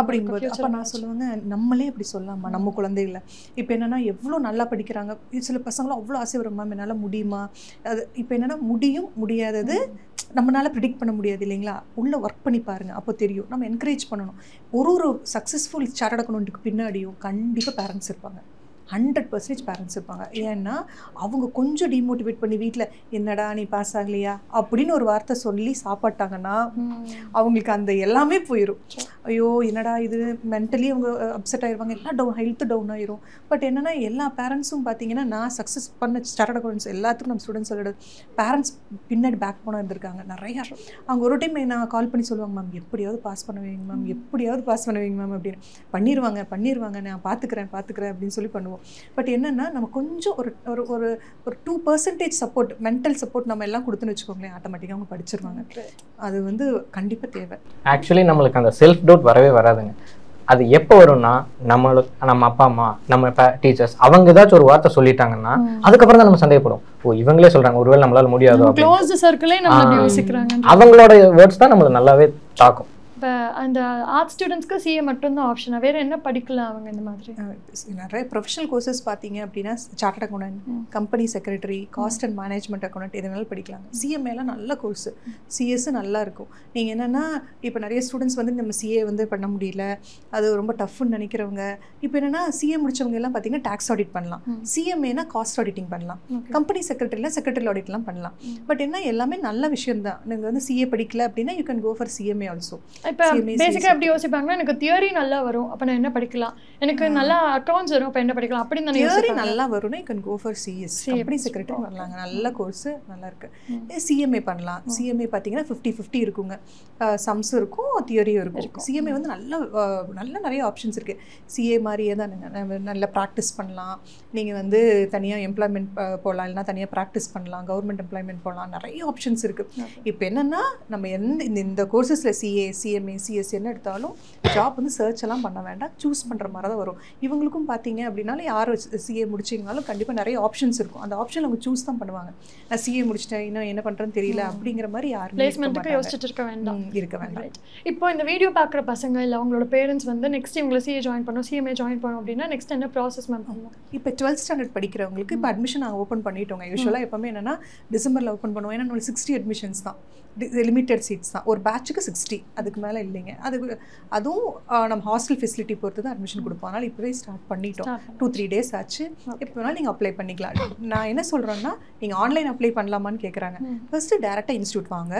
அப்படிங்கும்போது அப்போ நான் சொல்லுவேங்க, நம்மளே அப்படி சொல்லலாமா நம்ம குழந்தைகளை. இப்போ என்னென்னா எவ்வளோ நல்லா படிக்கிறாங்க. சில பசங்களும் அவ்வளோ ஆசை வரும், மேம் என்னால் முடியுமா. அது இப்போ என்னென்னா முடியும் முடியாதது நம்மளால ப்ரிடிக்ட் பண்ண முடியாது இல்லைங்களா. உள்ள ஒர்க் பண்ணி பாருங்க, அப்போ தெரியும். நம்ம என்கரேஜ் பண்ணணும். ஒரு சக்ஸஸ்ஃபுல் சார்ட்டர்ட் அக்கௌண்டன்ட்டுக்கு பின்னாடியும் கண்டிப்பாக பேரண்ட்ஸ் இருப்பாங்க. 100% பேரண்ட்ஸ் இருப்பாங்க. ஏன்னா அவங்க கொஞ்சம் டிமோட்டிவேட் பண்ணி வீட்டில் என்னடா நீ பாஸ் ஆகலையா அப்படின்னு ஒரு வார்த்தை சொல்லி சாப்பாட்டாங்கன்னா அவங்களுக்கு அந்த எல்லாமே போயிடும். ஐயோ என்னடா இது, மென்டலி அவங்க அப்செட் ஆயிடுவாங்க, எல்லாம் ஹெல்த் டவுன் ஆயிரும். பட் என்னென்னா எல்லா பேரண்ட்ஸும் பார்த்தீங்கன்னா, நான் சக்ஸஸ் பண்ண சார்ட்டர்ட் அக்கௌண்டன்ஸ் எல்லாத்துக்கும் நம்ம ஸ்டூடெண்ட்ஸ் சொல்லிடு பேரண்ட்ஸ் பின்னாடி பேக் போனால் இருந்திருக்காங்க நிறையா. அவங்க ஒரு டைம் நான் கால் பண்ணி சொல்லுவாங்க, மேம் எப்படியாவது பாஸ் பண்ணுவீங்க மேம், எப்படியாவது பாஸ் பண்ணுவீங்க மேம் அப்படின்னு. பண்ணிடுவாங்க நான் பார்த்துக்கிறேன் அப்படின்னு சொல்லி பண்ணுவோம். பட் என்னன்னா நம்ம கொஞ்சம் ஒரு ஒரு ஒரு 2% சப்போர்ட், மென்டல் சப்போர்ட் நம்ம எல்லாம் கொடுத்துன்னு வச்சுக்கோங்களேன், ஆட்டோமேட்டிக்காக அவங்க படிச்சிருவாங்க. அது வந்து கண்டிப்பாக தேவை. ஆக்சுவலி நம்மளுக்கு அந்த செல்ஃப் டவுட் வரவே வராதுங்க. அது எப்போ வரும்னா நம்ம அப்பா அம்மா, நம்ம டீச்சர்ஸ் அவங்க ஏதாச்சும் ஒரு வார்த்தை சொல்லிட்டாங்கன்னா அதுக்கப்புறம் தான் நம்ம சந்தேகப்படும். ஓ இவங்களே சொல்றாங்க, ஒருவேளை நம்மளால முடியாதோ, அவங்களோட வேர்ட்ஸ் தான் நம்மளை நல்லாவே தாக்கும். இப்போ அந்த ஆர்ட்ஸ் ஸ்டூடெண்ட்ஸ்க்கு சிஏ மட்டும்தான் ஆப்ஷனா, வேறு என்ன படிக்கலாம் அவங்க? இந்த மாதிரி நிறைய ப்ரொஃபஷனல் கோர்சஸ் பார்த்தீங்க அப்படின்னா, chartered accountant, company secretary, cost and management accountant இதனால படிக்கலாங்க. சிஎம்ஏலாம் நல்ல கோர்ஸு, சிஎஸ் நல்லா இருக்கும். நீங்கள் என்னென்னா இப்போ நிறைய ஸ்டூடெண்ட்ஸ் வந்து நம்ம சிஏ வந்து பண்ண முடியல, அது ரொம்ப டஃப்னு நினைக்கிறவங்க, இப்போ என்னென்னா சிஏ முடிச்சவங்க எல்லாம் பார்த்தீங்கன்னா டேக்ஸ் ஆடிட் பண்ணலாம், சிஎம்ஏனா காஸ்ட் ஆடிட்டிங் பண்ணலாம், கம்பெனி செக்ரட்டரியில் செக்ரட்டரி ஆடிட்லாம் பண்ணலாம். பட் என்ன எல்லாமே நல்ல விஷயம் தான். நீங்கள் வந்து சிஏ படிக்கல அப்படின்னா you can go for CMA also. இப்போ பேசிக்காக எப்படி யோசிப்பாங்கன்னா எனக்கு தியரி நல்லா வரும், அப்போ நான் என்ன படிக்கலாம், எனக்கு நல்லா அக்கௌண்ட்ஸ் வரும், அப்போ என்ன படிக்கலாம் அப்படின்னு தானே தியரி நல்லா வரும்னா you can go for CS, company secretary வரலாங்க. நல்ல கோர்ஸ் நல்லா இருக்கு. சிஎம்ஏ பண்ணலாம். சிஎம்ஏ பார்த்தீங்கன்னா 50-50 இருக்குங்க, சம்ஸ் இருக்கும் தியரியும் இருக்கும். சிஎம்ஏ வந்து நல்ல நிறைய ஆப்ஷன்ஸ் இருக்குது. சிஏ மாதிரியே தானுங்க, நல்லா ப்ராக்டிஸ் பண்ணலாம். நீங்கள் வந்து தனியாக எம்ப்ளாய்மெண்ட் போகலாம், இல்லைனா தனியாக ப்ராக்டிஸ் பண்ணலாம், கவர்மெண்ட் எம்ப்ளாய்மெண்ட் போகலாம், நிறைய ஆப்ஷன்ஸ் இருக்குது. இப்போ என்னென்னா நம்ம இந்த கோர்சஸில் சிஏ, சிஎம்ஏ, சிஎஸ் என்ன எடுத்தாலும் ஜாப் வந்து சர்ச் எல்லாம் பண்ண வேண்டாம், சூஸ் பண்ணுற மாதிரி தான் வரும். இவங்களுக்கும் பார்த்தீங்க அப்படின்னாலும் யார் சிஏ முடிச்சிங்கனாலும் கண்டிப்பாக நிறைய ஆப்ஷன்ஸ் இருக்கும். அந்த ஆப்ஷன் அவங்க சூஸ் தான் பண்ணுவாங்க. நான் சிஏ முடிச்சிட்டேன், இன்னும் என்ன பண்ணுறேன்னு தெரியல அப்படிங்கிற மாதிரி யாரும் பிளேஸ்மெண்ட்டுக்கு யோசிச்சுட்டு இருக்க வேண்டாம். இப்போ இந்த வீடியோ பார்க்குற பசங்க இல்லை அவங்களோட பேரண்ட்ஸ் வந்து நெக்ஸ்ட் இவங்களை சிஏ ஜாயின் பண்ணணும், சிஎம்ஏ ஜாயின் பண்ணணும் அப்படின்னா நெக்ஸ்ட் என்ன ப்ராசஸ் மேம் பண்ணணும்? இப்போ 12th ஸ்டாண்டர்ட் படிக்கிறவங்களுக்கு இப்போ அட்மிஷன் நாங்கள் ஓப்பன் பண்ணிட்டோங்க. யூஸ்வலாக எப்போவுமே என்னென்னா டிசம்பரில் ஓப்பன் பண்ணுவோம். ஏன்னா நம்மளுக்கு 60 அட்மிஷன்ஸ் தான், லிமிட்டட் சீட்ஸ் தான். ஒரு பேட்சுக்கு 60, அதுக்கு மேலே இல்லைங்க. அதுவும் நம்ம ஹாஸ்டல் ஃபெசிலிட்டி பொறுத்து தான் அட்மிஷன் கொடுப்போம். அதனால் இப்போவே ஸ்டார்ட் பண்ணிட்டோம். 2-3 டேஸ் ஆச்சு. எப்போ வேணாலும் நீங்கள் அப்ளை பண்ணிக்கலாம். நான் என்ன சொல்கிறேன்னா, நீங்கள் ஆன்லைன் அப்ளை பண்ணலாமான்னு கேட்குறாங்க. ஃபஸ்ட்டு டேரெக்டாக இன்ஸ்டியூட் வாங்க,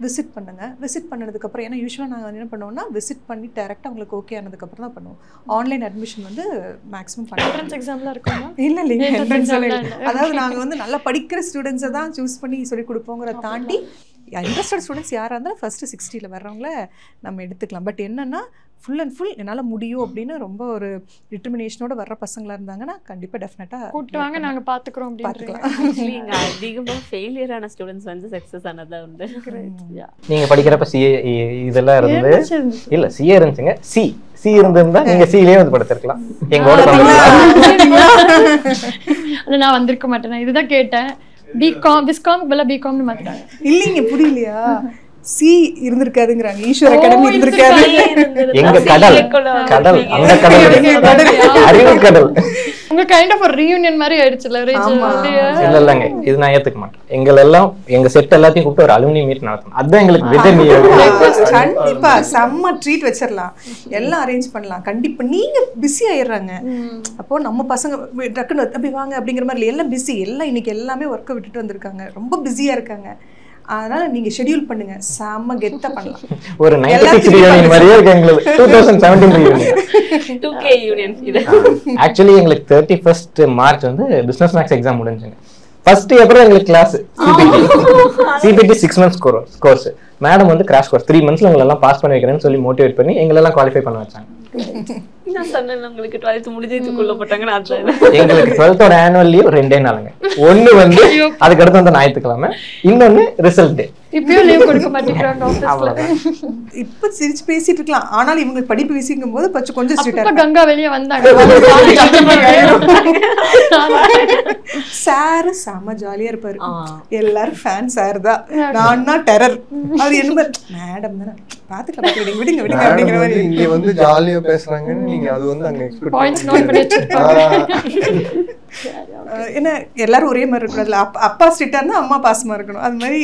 விசிட் பண்ணுங்கள். விசிட் பண்ணதுக்கப்புறம், ஏன்னா யூஸ்வலாக நாங்கள் என்ன பண்ணுவோம்னா விசிட் பண்ணி டேரெக்டாக உங்களுக்கு ஓகே ஆனதுக்கப்புறம் தான் பண்ணுவோம். ஆன்லைன் அட்மிஷன் வந்து மேக்ஸிமம் என்ட்ரன்ஸ் எக்ஸாம்லாம் இருக்கும். இல்லை அதாவது நாங்கள் வந்து நல்லா படிக்கிற ஸ்டூடெண்ட்ஸை தான் சூஸ் பண்ணி சொல்லி கொடுப்போங்கிறத தாண்டி இன்ட்ரெஸ்டட் ஸ்டூடெண்ட்ஸ் யாராக இருந்தாலும் ஃபஸ்ட்டு 60ல் வர்றவங்கள நம்ம எடுத்துக்கலாம். பட் என்னென்னா ஃபுல் அண்ட் ஃபுல் என்னால் முடியும் அப்படின்னு ரொம்ப ஒரு டிட்டர்மினேஷனோட வர்ற பசங்களாக இருந்தாங்கன்னா கண்டிப்பாக டெஃபினட்டாக கூப்பிட்டு வாங்க, நாங்கள் பார்த்துக்குறோம் பார்த்துக்கலாம். இங்கே அதிகமாக ஃபெயிலியரான ஸ்டூடெண்ட்ஸ் வந்து சக்ஸஸ் ஆனதாக உண்டு. நீங்கள் படிக்கிறப்ப சிஏ இதெல்லாம் இருந்து இல்லை, சிஏ இருந்துச்சுங்க, சி இருந்திருந்தா நீங்க சிலேயே வந்து படுத்திருக்கலாம். எங்களோட நான் வந்திருக்க மாட்டேன். இதுதான் கேட்டேன். பிகாம் விஸ்காம் பல பிகாம்னு மாத்திட்டாங்க. இல்லைங்க, புரியலையா? சி இருந்திருக்காதுங்கறாங்க. ஈஸ்வர் அகாடமி இருந்திருக்காது. எங்க கடல் அந்த கடல் அறிவு கடல். உங்க கைண்ட் ஆஃப் ஒரு ரீயூனியன் மாதிரி ஆயிடுச்சுல ரேச்சல். இல்ல இல்லங்க, இது நான் ஏத்துக்க மாட்டேன். எல்லாம் எங்க செட் எல்லாத்தையும் கூப்பிட்டு ஒரு அலுமினி மீட் நடத்தணும். அதான் எங்களுக்கு விதனி. கண்டிப்பா செம்ம ட்ரீட் வச்சிரலாம், எல்லாம் அரேஞ்ச் பண்ணலாம். கண்டிப்பா நீங்க பிஸி ஆயிடுறாங்க. அப்போ நம்ம பசங்க டக்குன்னு அப்படி வாங்க அப்படிங்கிற மாதிரி எல்லாம் பிஸி. எல்லாம் இன்னைக்கு எல்லாமே ஒர்க்கை விட்டுட்டு வந்திருக்காங்க, ரொம்ப பிஸியா இருக்காங்க. அதனால நீங்க ஷெட்யூல் பண்ணுங்க, செம்ம கெத்தா பண்ணலாம். ஒரு 96 யூனியன் மாதிரியே இருக்கு எங்களுக்கு. 2017 யூனியன் 2K யூனியன் இது. ஆக்சுவலி எங்களுக்கு 31st மார்ச் வந்து பிசினஸ் மேக்ஸ் எக்ஸாம் முடிஞ்சுங்க. ஃபர்ஸ்ட் ஏப்ரல் எங்களுக்கு class CPT 6 months course. Madam வந்து கிராஷ் கோர்ஸ் 3 monthsல உங்களை எல்லாம் பாஸ் பண்ணி வைக்கிறேன்னு சொல்லி மோட்டிவேட் பண்ணி எங்களெல்லாம் குவாலிஃபை பண்ண வச்சாங்க. நான் சொன்னேன் உங்களுக்கு 12th முடிஞ்சதுக்குள்ள போட்டாங்கன்னு. எங்களுக்கு 12th ஆனுவல் லீவ் 2 நாளுங்க. ஒன்னு வந்து அதுக்கு அடுத்து வந்து ஞாயிற்றுக்கிழமை, இன்னொன்னு ரிசல்ட் டே. இப்பயும் லீவ் கொடுக்க மாட்டேங்கிறாங்க ஆபீஸ்ல. இப்ப சிரிச்சு பேசிட்டு இருக்கலாம், ஆனால் இவங்க படிப்பு விசிக்கும் போது கொஞ்சம் ஸ்ட்ரிக்ட்டா. கங்கா வெளிய வந்தாங்க. சார் செம ஜாலியா இருப்பாரு. எல்லாரும் ஃபேன் சார் தான். நான்னா டெரர். அவர் என்ன மேடம் தானே பாத்துக்கலாம், விடுங்க விடுங்க அப்படிங்கிற மாதிரி. இங்க வந்து ஜாலியா பேசுறாங்கன்னு நீங்க அது வந்து அங்க எக்ஸ்பெக்ட் பாயிண்ட்ஸ் நோட் பண்ணி வச்சிருக்காங்க. என்ன எல்லாரும் ஒரே மாதிரி இருக்கணும்ல. அப்பா ஸ்ட்ரிக்ட்டா இருந்தா அம்மா பாசமா இருக்கணும். அது மாதிரி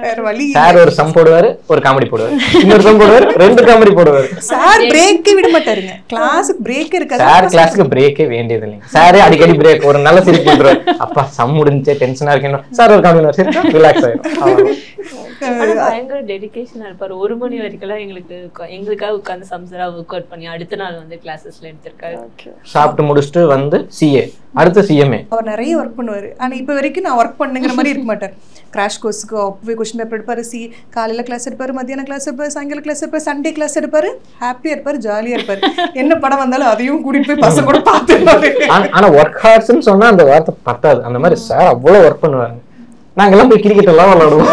வேற வழி. சார் ஒரு சம் போடுவாரு, ஒரு காமெடி போடுவாரு, இன்னொரு சம் போடுவாரு, 2 காமெடி போடுவாரு. சார் பிரேக்கே விட மாட்டாருங்க. கிளாஸுக்கு பிரேக் இருக்காது. சார் கிளாஸ்க்கு பிரேக்கே வேண்டியது இல்லைங்க. சாரே அடிக்கடி பிரேக் ஒரு நல்ல சிரிப்பு போடுவாரு. அப்பா சம் முடிஞ்சே டென்ஷனா இருக்கேன், சார் ஒரு காமெடி சிரிச்சா ரிலாக்ஸ் ஆயிடும். பயங்கர டெடிகேஷனா இருப்பாரு. 1 மணி வரைக்கும் எங்களுக்காக உட்காந்து சம்சரா ஒர்க் அவுட் பண்ணி அடுத்த நாள் வந்து கிளாஸஸ்ல எடுத்திருக்காரு. சாப்பிட்டு முடிச்சுட்டு வந்து சிஏ, அடுத்து சிஎம்ஏ. அவர் நிறைய ஒர்க் பண்ணுவாரு. ஆனா இப்ப வரைக்கும் நான் ஒர்க் பண்ணுங்கிற மாதிரி இருக்க மாட்டார். கிராஷ் கோர்ஸ்க்கு அப்பவே கொஸ்டின் பேப்பர் எடுப்பாரு. காலையில கிளாஸ் எடுப்பாரு, மத்தியானம் கிளாஸ் எடுப்பாரு, சாயங்காலம் கிளாஸ் எடுப்பாரு, சண்டே கிளாஸ் எடுப்பாரு. ஹாப்பியா இருப்பாரு, ஜாலியா இருப்பாரு. என்ன படம் வந்தாலும் அதையும் கூட்டிட்டு போய் பசங்க கூட பார்த்துருப்பாரு. ஆனா ஒர்க் ஹார்ட்ஸ்ன்னு சொன்னா அந்த வார்த்தை பத்தாது. அந்த மாதிரி சார் அவ்வளவு ஒர்க் பண்ணுவாங்க. நாங்கெல்லாம் போய் கிரிக்கெட் எல்லாம் விளையாடுவோம்.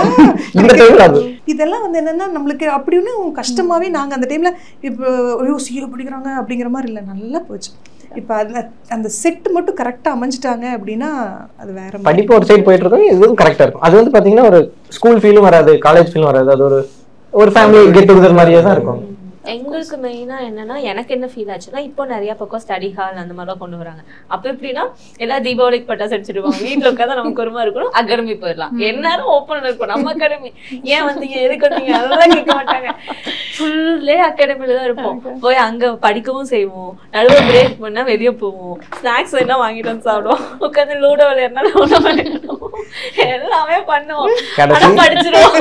இந்த டைம்ல அது இதெல்லாம் வந்து என்னன்னா நம்மளுக்கு அப்படின்னு கஷ்டமாவே நாங்க அந்த டைம்ல இப்போ சிஏ படிக்கிறாங்க அப்படிங்கிற மாதிரி இல்லை, நல்லா போச்சு. இப்ப அந்த செட் மட்டும் கரெக்டா அமைஞ்சிட்டாங்க அப்படின்னா அது வேற படிப்பு ஒரு சைடு போயிட்டு இருக்கும், இதுவும் கரெக்டா இருக்கும். அது வந்து பாத்தீங்கன்னா ஒரு ஸ்கூல் ஃபீலும் வராது, காலேஜ் ஃபீலும் வராது. அது ஒரு ஃபேமிலி கெட் டுகெதர் மாதிரியே தான் இருக்கும். எங்களுக்கு மெயினா என்னன்னா எனக்கு என்ன ஃபீல் ஆச்சுன்னா, இப்போ நிறைய பக்கம் ஸ்டடி ஹால் அந்த மாதிரிலாம் கொண்டு வராங்க. அப்ப எப்படின்னா எல்லா தீபாவளிக்கு பட்டாசு அடிச்சிடுவாங்க, வீட்டுல உட்காந்து நமக்கு ஒரு மாதிரி இருக்கணும், அகாடமி போயிடலாம். எல்லாரும் ஓப்பன்ல இருக்கும். நம்ம அகாடமி ஏன் வந்தீங்க, எதுக்கு வந்தீங்க அதெல்லாம் கேட்க மாட்டாங்க. ஃபுல்லே அகாடமில தான் இருப்போம். போய் அங்க படிக்கவும் செய்வோம், நடுவில் பிரேக் பண்ணா வெளியே போவோம், ஸ்நாக்ஸ் என்ன வாங்கிட்டு வந்து சாப்பிடுவோம், உட்காந்து லூடோ விளையாடுனா லூடோ விளையாடுவோம், எல்லாமே பண்ணுவோம், படிச்சிருவோம்.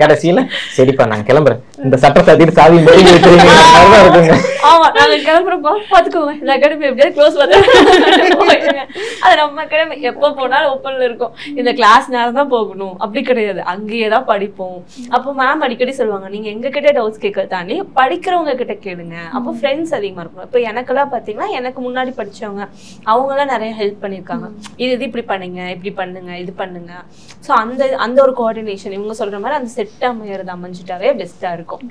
கடைசியில சரிப்பா நான் கிளம்புறேன், இந்த சட்டை சாத்திட்டு சாவி போய் வச்சிருக்கீங்க இருக்குங்க. ஆமா நாங்க கிளம்புறப்போ பாத்துக்கோங்க இந்த அகாடமி எப்படியாவது க்ளோஸ் பார்த்து அது நம்ம அகாடமி எப்போ போனாலும் ஓப்பன்ல இருக்கும். இந்த கிளாஸ் நேரம் தான் போகணும் அப்படி கிடையாது, அங்கேயே தான் படிப்போம். அப்போ மேம் அடிக்கடி சொல்லுவாங்க நீங்க எங்க கிட்ட டவுட்ஸ் கேட்க தாண்டி படிக்கிறவங்க கிட்ட கேளுங்க, அப்போ ஃப்ரெண்ட்ஸ் அதிகமா இருக்கும். இப்போ எனக்கெல்லாம் பாத்தீங்கன்னா எனக்கு முன்னாடி படிச்சவங்க அவங்க எல்லாம் நிறைய ஹெல்ப் பண்ணிருக்காங்க. இது இப்படி பண்ணுங்க இப்படி பண்ணுங்க இது பண்ணுங்க. ஸோ அந்த ஒரு கோஆர்டினேஷன் இவங்க சொல்ற மாதிரி அந்த செட் அமையறது அமைஞ்சிட்டாவே பெஸ்டா இருக்கும்.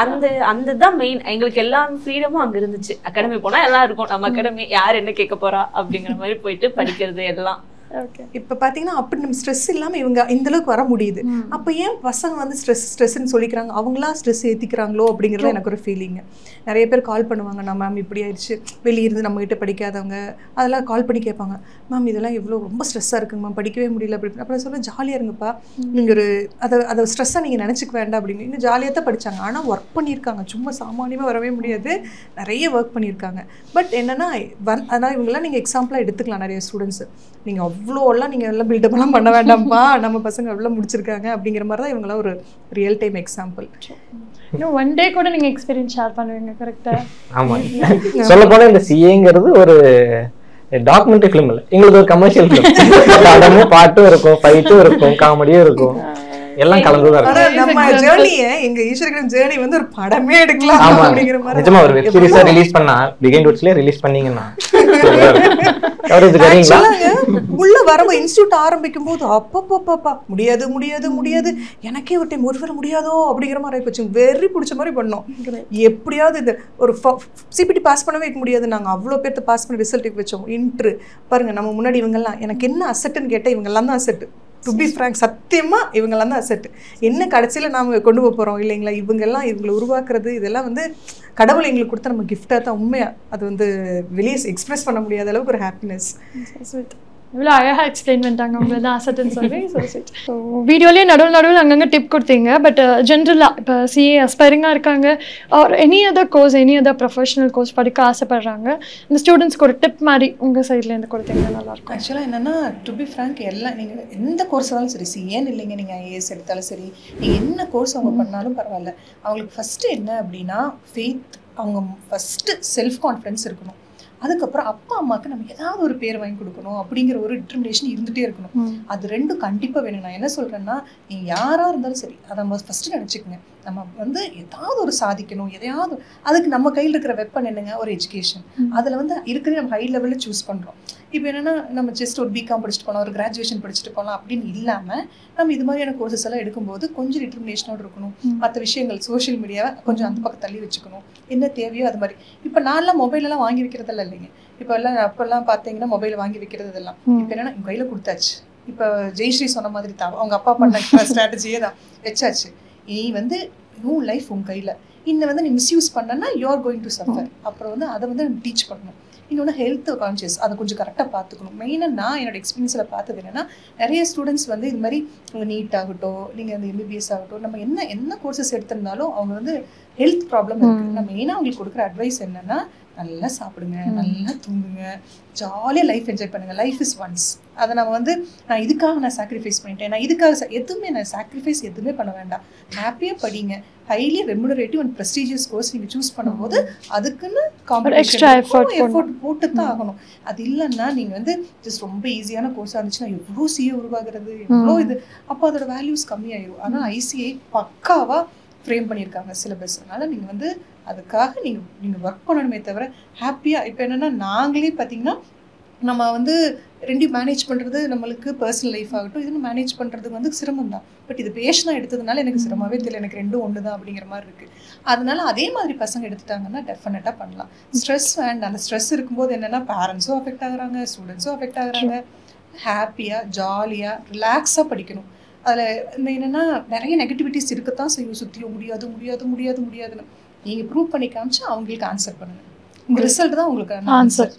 அந்த தான் மெயின். எங்களுக்கு எல்லா ஃப்ரீடமும் அங்க இருந்துச்சு. அகாடமி போனா எல்லாம் இருக்கும், நம்ம அகாடமி யார் என்ன கேட்க போறா அப்படிங்கிற மாதிரி போயிட்டு படிக்கிறது எல்லாம். இப்போ பார்த்தீங்கன்னா அப்படி நம்ம ஸ்ட்ரெஸ் இல்லாமல் இவங்க இந்த அளவுக்கு வர முடியுது. அப்போ ஏன் பசங்க வந்து ஸ்ட்ரெஸ்ன்னு சொல்லிக்கிறாங்க, அவங்களா ஸ்ட்ரெஸ் ஏற்றிக்கிறாங்களோ அப்படிங்கிறது எனக்கு ஒரு ஃபீலிங்கு. நிறைய பேர் கால் பண்ணுவாங்க, நான் மேம் இப்படி ஆயிடுச்சு, வெளியிருந்து நம்மகிட்ட படிக்காதவங்க அதெல்லாம் கால் பண்ணி கேட்பாங்க, மேம் இதெல்லாம் எவ்வளோ ரொம்ப ஸ்ட்ரெஸ்ஸாக இருக்குங்க மேம், படிக்கவே முடியல அப்படி. அப்புறம் சொல்ல ஜாலியாக இருங்கப்பா, நீங்கள் ஒரு அதை ஸ்ட்ரெஸ்ஸாக நீங்கள் நினச்சிக்க வேண்டாம் அப்படின்னு. இன்னும் ஜாலியாக தான் படித்தாங்க, ஆனால் ஒர்க் பண்ணியிருக்காங்க. சும்மா சாமானியமாக வரவே முடியாது, நிறைய ஒர்க் பண்ணியிருக்காங்க. பட் என்னென்னா அதனால் இவங்கெல்லாம் நீங்கள் எக்ஸாம்பிளாக எடுத்துக்கலாம். நிறைய ஸ்டூடெண்ட்ஸு நீங்கள் அவ்வளோலாம் நீங்கள் எல்லாம் பில்டப்லாம் பண்ண வேண்டாம்ப்பா, நம்ம பசங்க எவ்வளோ முடிச்சிருக்காங்க அப்படிங்கிற மாதிரி தான் இவங்களாம் ஒரு ரியல் டைம் எக்ஸாம்பிள். இன்னும் ஒன் டே கூட நீங்கள் எக்ஸ்பீரியன்ஸ் ஷேர் பண்ணுவீங்க கரெக்டாக? ஆமாம், சொல்ல போனால் இந்த சிஏங்கிறது ஒரு டாக்குமெண்ட்ரி ஃபிலிம் இல்லை, எங்களுக்கு ஒரு கமர்ஷியல் ஃபிலிம். படமும் பாட்டும் இருக்கும், ஃபைட்டும் இருக்கும், காமெடியும் இருக்கும், எல்லாம் கலந்துதான் இருக்கும். நம்ம ஜேர்னியை எங்க ஈஸ்வரன் ஜேர்னி வந்து ஒரு படமே எடுக்கலாம் அப்படிங்கிற மாதிரி. நிஜமா ஒரு வெப் சீரிஸா ரிலீஸ் பண்ணா பிகைண்ட் வுட்ஸ்லயே ரிலீஸ் பண்ணீங்கன்னா உள்ள வரவங்க இன்ஸ்டியூட் ஆரம்பிக்கும் போது அப்பப்பா முடியாது முடியாது முடியாது, எனக்கே ஒரு டைம் ஒருவேளை முடியாதோ அப்படிங்கிற மாதிரி ஆயிப்போச்சு. வெறி பிடிச்ச மாதிரி பண்ணோம். எப்படியாவது இந்த ஒரு சிபிடி பாஸ் பண்ணவே வைக்க முடியாது. நாங்கள் அவ்வளோ பேர்த்த பாஸ் பண்ணி ரிசல்ட்டுக்கு வச்சோம். இன்ட்ரு பாருங்க, நம்ம முன்னாடி இவங்கெல்லாம் எனக்கு என்ன அசட்டுன்னு கேட்டால் இவங்கெல்லாம் தான் அசட்டு. டு பி ஃப்ராங்க், சத்தியமாக இவங்கெல்லாம் தான் அசட்டு. என்ன கடைசியில் நாம் கொண்டு போக போகிறோம் இல்லைங்களா? இவங்களை உருவாக்குறது இதெல்லாம் வந்து கடவுள் எங்களுக்கு கொடுத்த நம்ம கிஃப்டாக தான். உண்மையாக அது வந்து வெளியே எக்ஸ்பிரஸ் பண்ண முடியாத அளவுக்கு ஒரு ஹாப்பினஸ். இவ்வளோ அழகாக எக்ஸ்பிளைன் பண்ணிட்டாங்க உங்களை தான் அசட்டுன்னு சொல்லி. ஸோ வீடியோலேயே நடுவில் அங்கங்கே டிப் கொடுத்தீங்க. பட் ஜென்ரலாக இப்போ சிஏ அஸ்பைரிங்காக இருக்காங்க, or any other course any other professional course படிக்க ஆசைப்படுறாங்க, இந்த ஸ்டூடெண்ட்ஸ்க்கு ஒரு டிப் மாதிரி உங்கள் சைட்லேருந்து கொடுத்தீங்கன்னா நல்லாயிருக்கும். ஆக்சுவலாக என்னென்னா, டு பி ஃப்ராங்க், எல்லாம் நீங்கள் எந்த கோர்ஸ் ஆனாலும் சரி, சிஏன்னு இல்லைங்க, நீங்கள் ஐஏஎஸ் எடுத்தாலும் சரி, நீங்கள் என்ன கோர்ஸ் அவங்க பண்ணாலும் பரவாயில்ல, அவங்களுக்கு ஃபஸ்ட்டு என்ன அப்படின்னா ஃபெய்த், அவங்க ஃபஸ்ட்டு செல்ஃப் கான்ஃபிடன்ஸ் இருக்கணும். அதுக்கப்புறம் அப்பா அம்மாவுக்கு நம்ம ஏதாவது ஒரு பேர் வாங்கி கொடுக்கணும் அப்படிங்கிற ஒரு டிட்டர்மினேஷன் இருந்துகிட்டே இருக்கணும். அது ரெண்டும் கண்டிப்பாக வேணும். நான் என்ன சொல்கிறேன்னா, நீங்கள் யாராக இருந்தாலும் சரி, அதை நம்ம ஃபஸ்ட்டு நினச்சிக்கோங்க. நம்ம வந்து ஏதாவது ஒரு சாதிக்கணும், எதையாவது. அதுக்கு நம்ம கையில் இருக்கிற வெப்பன் என்னங்க, ஒரு எஜுகேஷன். அதில் வந்து இருக்கிற நம்ம ஹை லெவலில் சூஸ் பண்ணுறோம். இப்போ என்னென்னா, நம்ம ஜஸ்ட் ஒரு பிகாம் படிச்சுட்டு போகலாம், ஒரு கிராஜுவேஷன் படிச்சுட்டு போகலாம் அப்படின்னு இல்லாமல், நம்ம இது மாதிரியான கோர்சஸ் எல்லாம் எடுக்கும்போது கொஞ்சம் டிட்டர்மினேஷனோடு இருக்கணும். மற்ற விஷயங்கள், சோஷியல் மீடியாவை கொஞ்சம் அந்த பக்கம் தள்ளி வச்சுக்கணும். என்ன தேவையோ அது மாதிரி. இப்போ நான்லாம் மொபைலெல்லாம் வாங்கி வைக்கிறதெல்லாம் இல்லைங்க. இப்போ அப்போல்லாம் பார்த்தீங்கன்னா மொபைல் வாங்கி வைக்கிறது இதெல்லாம். இப்போ என்னென்னா, எங்கள் கையில் கொடுத்தாச்சு. இப்போ ஜெயஸ்ரீ சொன்ன மாதிரி தான் அவங்க அப்பா பண்ண ஸ்ட்ராட்டஜியே தான் வச்சாச்சு. நீ வந்து உன் லைஃப் உன் கையில், இந்த வந்து நீ மிஸ்யூஸ் பண்ணனா you are going to suffer. அப்புறம் வந்து அதை வந்து நம்ம டீச் பண்ணணும். இன்னொன்று ஹெல்த் கான்ஷியஸ், அதை கொஞ்சம் கரெக்டாக பார்த்துக்கணும். மெயினாக நான் என்னோட எக்ஸ்பீரியன்ஸில் பார்த்தது என்னென்னா, நிறைய ஸ்டூடெண்ட்ஸ் வந்து இது மாதிரி நீட் ஆகட்டும், நீங்கள் அந்த எம்பிபிஎஸ் ஆகட்டும், நம்ம என்ன கோர்சஸ் எடுத்திருந்தாலும் அவங்க வந்து ஹெல்த் ப்ராப்ளம் இருக்குது. நான் மெயினாக அவங்களுக்கு கொடுக்குற அட்வைஸ் என்னென்னா, நல்லா சாப்பிடுங்க, நல்லா தூங்குங்க, ஜாலியாக லைஃப் என்ஜாய் பண்ணுங்கள். Life is once. அதை நம்ம வந்து நான் இதுக்காக சாக்ரிஃபைஸ் பண்ணிட்டேன், நான் இதுக்காக எதுவுமே சாக்ரிஃபைஸ் எதுவுமே பண்ண வேண்டாம். ஹாப்பியாக படிங்க. ஹைலி ரெமுனரேட்டிவ் அண்ட் ப்ரெஸ்டீஜியஸ் கோர்ஸ் நீங்கள் சூஸ் பண்ணும்போது அதுக்குன்னு எக்ஸ்ட்ரா எஃபோர்ட் போட்டு தான் ஆகணும். அது இல்லைன்னா நீங்கள் வந்து ஜஸ்ட் ரொம்ப ஈஸியான கோர்ஸாக இருந்துச்சுன்னா எவ்வளோ சிஏ உருவாகிறது, எவ்வளோ இது, அப்போ அதோட வேல்யூஸ் கம்மியாயிடும். ஆனால் ஐசிஐ பக்காவாக ஃப்ரேம் பண்ணியிருக்காங்க சிலபஸ். அதனால் நீங்கள் வந்து அதுக்காக நீங்கள் ஒர்க் பண்ணணுமே தவிர ஹாப்பியாக. இப்போ என்னென்னா, நாங்களே பார்த்தீங்கன்னா நம்ம வந்து ரெண்டையும் மேனேஜ் பண்ணுறது, நம்மளுக்கு பர்சனல் லைஃப் ஆகட்டும், இதுன்னு மேனேஜ் பண்ணுறதுக்கு வந்து சிரமம் தான். பட் இது பேஷனாக எடுத்ததுனால எனக்கு சிரமமாகவே தெரியல, எனக்கு ரெண்டும் ஒன்று தான் அப்படிங்கிற மாதிரி இருக்குது. அதனால அதே மாதிரி பசங்க எடுத்துட்டாங்கன்னா டெஃபினட்டாக பண்ணலாம். ஸ்ட்ரெஸ் வேண்டாம். அந்த ஸ்ட்ரெஸ் இருக்கும்போது என்னென்னா, பேரண்ட்ஸும் அஃபெக்ட் ஆகுறாங்க, ஸ்டூடெண்ட்ஸும் அஃபெக்ட் ஆகுறாங்க. ஹாப்பியாக ஜாலியாக ரிலாக்ஸாக படிக்கணும். அதில் என்னென்னா, நிறைய நெகட்டிவிட்டிஸ் இருக்கத்தான் செய்யும். சுற்றியும் முடியாது முடியாது முடியாது முடியாதுன்னு நீங்கள் ப்ரூவ் பண்ணி காமிச்சு அவங்களுக்கு ஆன்சர் பண்ணுங்கள். இந்த ரிசல்ட் தான் உங்களுக்கு ஆன்சர்.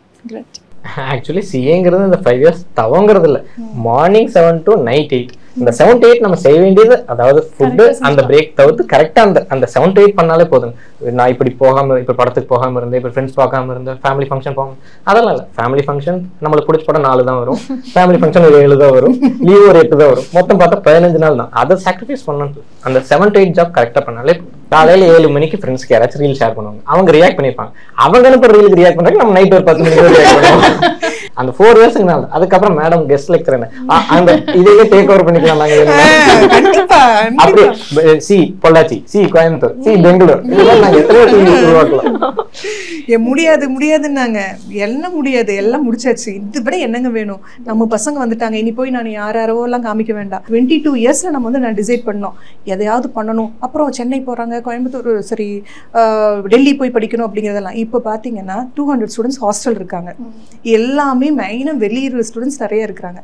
ஆக்சுவலி சிஏங்கிறது இந்த 5 years தவங்கிறது இல்லை. மார்னிங் 7 to night 8, இந்த 7 to 8 நம்ம செய்ய வேண்டியது, அதாவது ஃபுட்டு அந்த பிரேக் தவிர்த்து கரெக்டாக அந்த 7 to 8 பண்ணாலே போதுங்க. நான் இப்படி போகாமல், இப்போ படத்துக்கு போகாமல் இருந்தேன், இப்போ ஃப்ரெண்ட்ஸ் பார்க்காம இருந்தேன், ஃபேமிலி ஃபங்க்ஷன் போகாமல், அதெல்லாம் இல்லை. ஃபேமிலி ஃபங்க்ஷன் நம்மளுக்கு பிடிச்ச படம் 4 தான் வரும், ஃபேமிலி ஃபங்க்ஷன் ஒரு 7 தான் வரும், லீவ் ஒரு 8 தான் வரும், மொத்தம் பார்த்தா 15 நாள் தான். அதை சாக்ரிஃபைஸ் பண்ணணும். அந்த 7 to 8 ஜாப் கரெக்டாக பண்ணாலே காலையில 7 மணிக்கு ஃப்ரெண்ட்ஸ்க்கு யாராச்சும் ரீல் ஷேர் பண்ணுவாங்க, அவங்க ரியாக்ட் பண்ணிருப்பாங்க. அவங்க அனுப்புற ரீலுக்கு ரியாக்ட் பண்றாங்க, நம்ம நைட் ஒரு 10 மணிக்கு ரியாக்ட் பண்ணுவோம். அந்த 4 இயர்ஸ்க்கு மேல. அதுக்கப்புறம் மேடம் கெஸ்ட் லெக்சர் அந்த இதையே டேக் ஓவர் பண்ணிக்கலாம் நாங்க. கண்டிப்பா அப்படியே சி பொள்ளாச்சி, சி கோயம்புத்தூர், சி பெங்களூர், இதெல்லாம் நாங்க எத்தனையோ டிவி உருவாக்கலாம். முடியாது முடியாதுன்னாங்க. எல்லாம் முடியாது, எல்லாம் முடிச்சாச்சு. இது விட என்னங்க வேணும்? நம்ம பசங்க வந்துட்டாங்க, இனி போய் நான் யாரோ எல்லாம் காமிக்க வேண்டாம். 22 இயர்ஸ்ல நம்ம வந்து நான் டிசைட் பண்ணோம் எதையாவது பண்ணணும். அப்புறம் சென்னை போறாங்க, கோயம்புத்தூர் சரி டெல்லி போய் படிக்கணும் அப்படிங்கிறதெல்லாம். இப்போ பார்த்தீங்கன்னா 200 ஸ்டூடெண்ட்ஸ் ஹாஸ்டல் இருக்காங்க. எல்லாமே மெயினாக வெளியூர் ஸ்டூடெண்ட்ஸ் நிறைய இருக்கிறாங்க.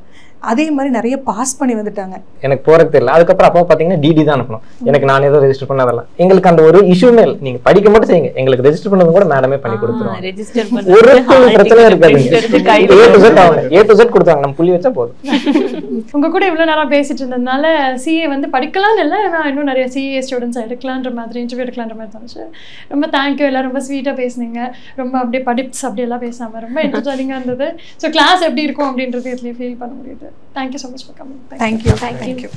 அதே மாதிரி நிறைய பாஸ் பண்ணி வந்துட்டாங்க. எனக்கு போறது தெரியல. அதுக்கப்புறம் அப்போ பார்த்தீங்கன்னா டிடி தான் அனுப்பணும். எனக்கு நான் ஏதோ ரெஜிஸ்டர் பண்ணதெல்லாம் எங்களுக்கு அந்த ஒரு இஷ்யூமே இல்லை. நீங்க படிக்க மட்டும் செய்யுங்க, எங்களுக்கு ரெஜிஸ்டர் பண்ணது கூட மேடமே பண்ணி கொடுத்துருவாங்க. ஒரு பிரச்சனை இருக்காது. A to Z கொடுத்தாங்க, நம்ம புள்ளி வச்சா போதும். உங்க கூட இவ்வளவு நேரம் பேசிட்டு இருந்ததுனால சிஏ வந்து படிக்கலாம்னு இல்லை, நான் இன்னும் நிறைய சிஏ ஸ்டூடெண்ட்ஸ் எடுக்கலான்ற மாதிரி இன்டர்வியூ எடுக்கலான்ற மாதிரி தோணுச்சு. ரொம்ப தேங்க்யூ, எல்லாம் ரொம்ப ஸ்வீட்டாக பேசுனீங்க. ரொம்ப அப்படியே படிப்ஸ் அப்படியெல்லாம் பேசாமல் ரொம்ப என்டர்டைனிங்காக இருந்தது. ஸோ கிளாஸ் எப்படி இருக்கும் அப்படின்றது இதுலேயே ஃபீல் பண்ண முடியுது. Thank you so much for coming. Thank you.